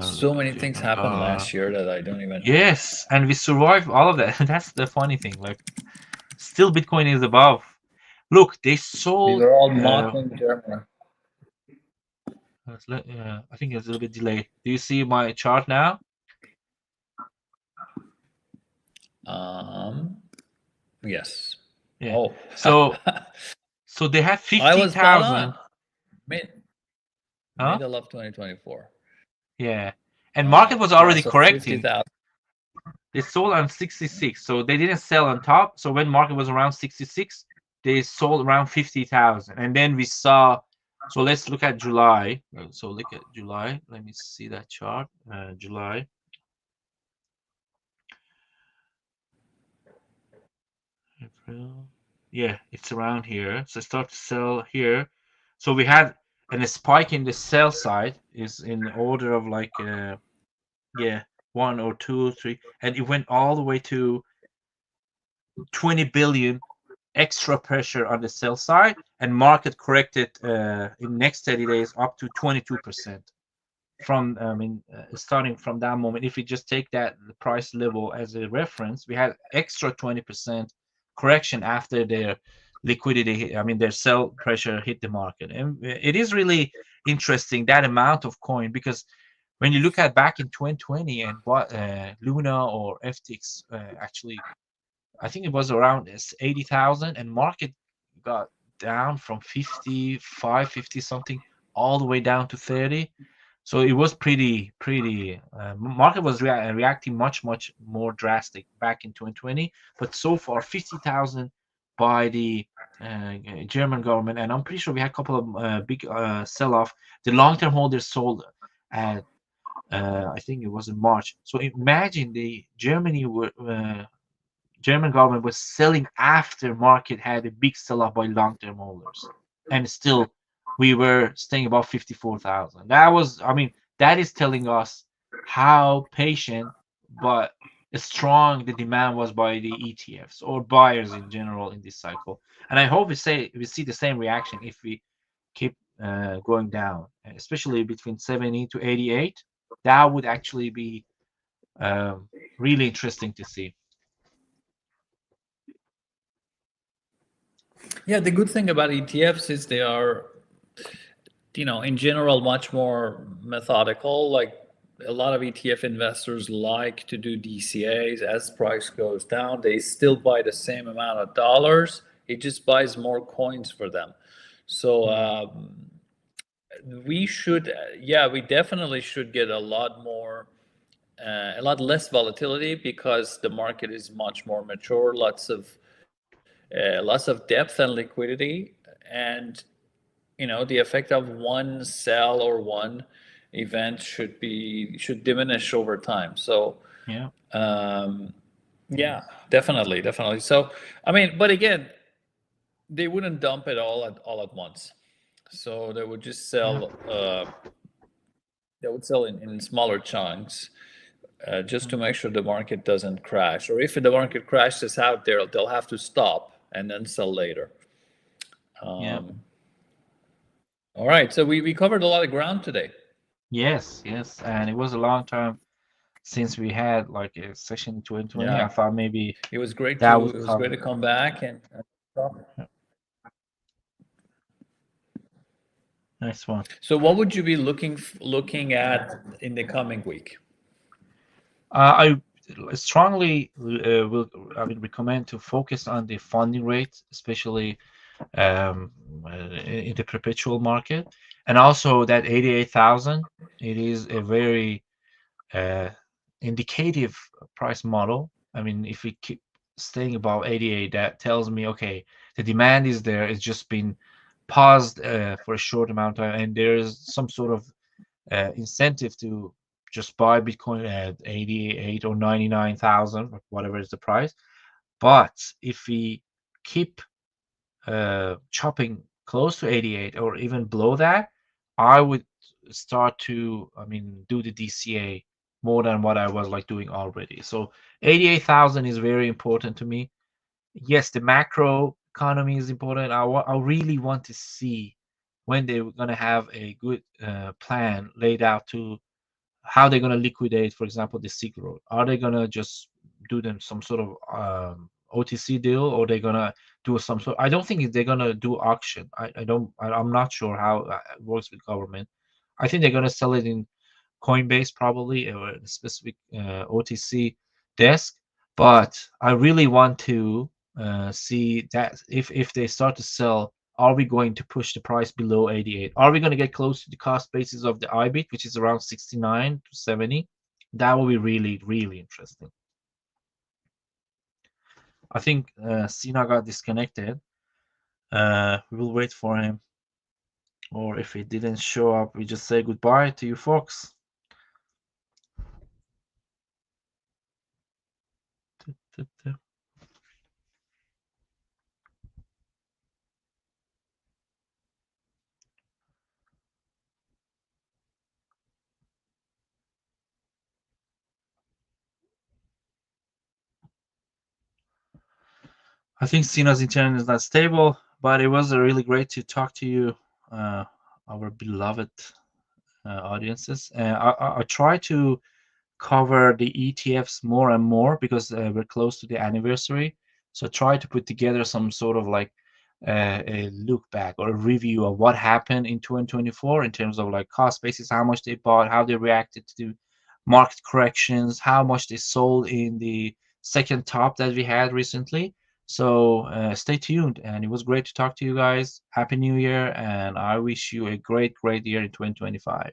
S1: So many things happened last year that I don't even.
S2: Yes, and we survived all of that. That's the funny thing. Like, still Bitcoin is above. Look, they sold.
S1: We were all mocking Germany.
S2: I think it's a little bit delayed. Do you see my chart now?
S1: Yes.
S2: Yeah.
S1: Oh.
S2: So they have
S1: I was spot
S2: 50,000.
S1: on. Middle of 2024.
S2: Yeah. And market was already
S1: so
S2: correcting.
S1: 50,000.
S2: They sold on 66, so they didn't sell on top. So when market was around 66, they sold around 50,000, and then we saw. So let's look at July. So look at July. Let me see that chart. July. April. Yeah, it's around here. So start to sell here. So we had a spike in the sell side is in order of like yeah, 1 or 2 or 3, and it went all the way to 20 billion extra pressure on the sell side, and market corrected in next 30 days up to 22% from starting from that moment. If we just take that the price level as a reference, we had extra 20% correction after their liquidity, their sell pressure hit the market. And it is really interesting, that amount of coin, because when you look at back in 2020 and what Luna or FTX actually, I think it was around 80,000, and market got down from 55, 50 something, all the way down to 30. So it was pretty. Market was reacting much more drastic back in 2020, but so far 50,000 by the German government, and I'm pretty sure we had a couple of big sell-off. The long-term holders sold at I think it was in March. So imagine the German government was selling after market had a big sell-off by long-term holders, and still we were staying above 54,000. That is telling us how patient but strong the demand was by the ETFs or buyers in general in this cycle. And I hope we see the same reaction if we keep going down, especially between 70 to 88. That would actually be really interesting to see.
S1: Yeah, the good thing about ETFs is they are, in general, much more methodical. Like a lot of ETF investors like to do DCAs. As price goes down, they still buy the same amount of dollars. It just buys more coins for them. So we definitely should get a lot less volatility, because the market is much more mature, lots of depth and liquidity, and the effect of one sell or one event should diminish over time. So
S2: Yeah.
S1: yeah, definitely. So but again, they wouldn't dump it all at once. So they would just sell. They would sell in smaller chunks, just to make sure the market doesn't crash. Or if the market crashes out there, they'll have to stop and then sell later.
S2: Yeah.
S1: All right, so we covered a lot of ground today.
S2: Yes, and it was a long time since we had like a session 2020.
S1: Yeah.
S2: I thought maybe
S1: It was great
S2: that
S1: to
S2: would
S1: it was
S2: cover.
S1: great to come back and
S2: Nice one.
S1: So what would you be looking at in the coming week?
S2: I strongly will I would recommend to focus on the funding rate, especially in the perpetual market, and also that 88,000. It is a very uh, indicative price model. I mean, if we keep staying above 88, that tells me, okay, the demand is there. It's just been paused for a short amount of time, and there's some sort of incentive to just buy Bitcoin at 88 or 99,000, or whatever is the price. But if we keep chopping close to 88 or even below that, I would start to, I mean, do the DCA more than what I was like doing already. So 88,000 is very important to me. Yes, the macro economy is important. I really want to see when they're going to have a good plan laid out to how they're going to liquidate, for example, the Silk Road. Are they going to just do them some sort of OTC deal, or they're going to do some sort? I don't think they're going to do auction. I'm not sure how it works with government. I think they're going to sell it in Coinbase probably, or a specific OTC desk. But I really want to see that if they start to sell, are we going to push the price below 88? Are we going to get close to the cost basis of the IBIT, which is around 69 to 70? That will be really, really interesting. I think Sina got disconnected. We will wait for him. Or if he didn't show up, we just say goodbye to you folks. I think Sina's internet is not stable, but it was really great to talk to you, our beloved audiences. I try to cover the ETFs more and more because we're close to the anniversary. So try to put together some sort of like a look back or a review of what happened in 2024 in terms of like cost basis, how much they bought, how they reacted to market corrections, how much they sold in the second top that we had recently. So stay tuned, and it was great to talk to you guys. Happy New Year, and I wish you a great, great year in 2025.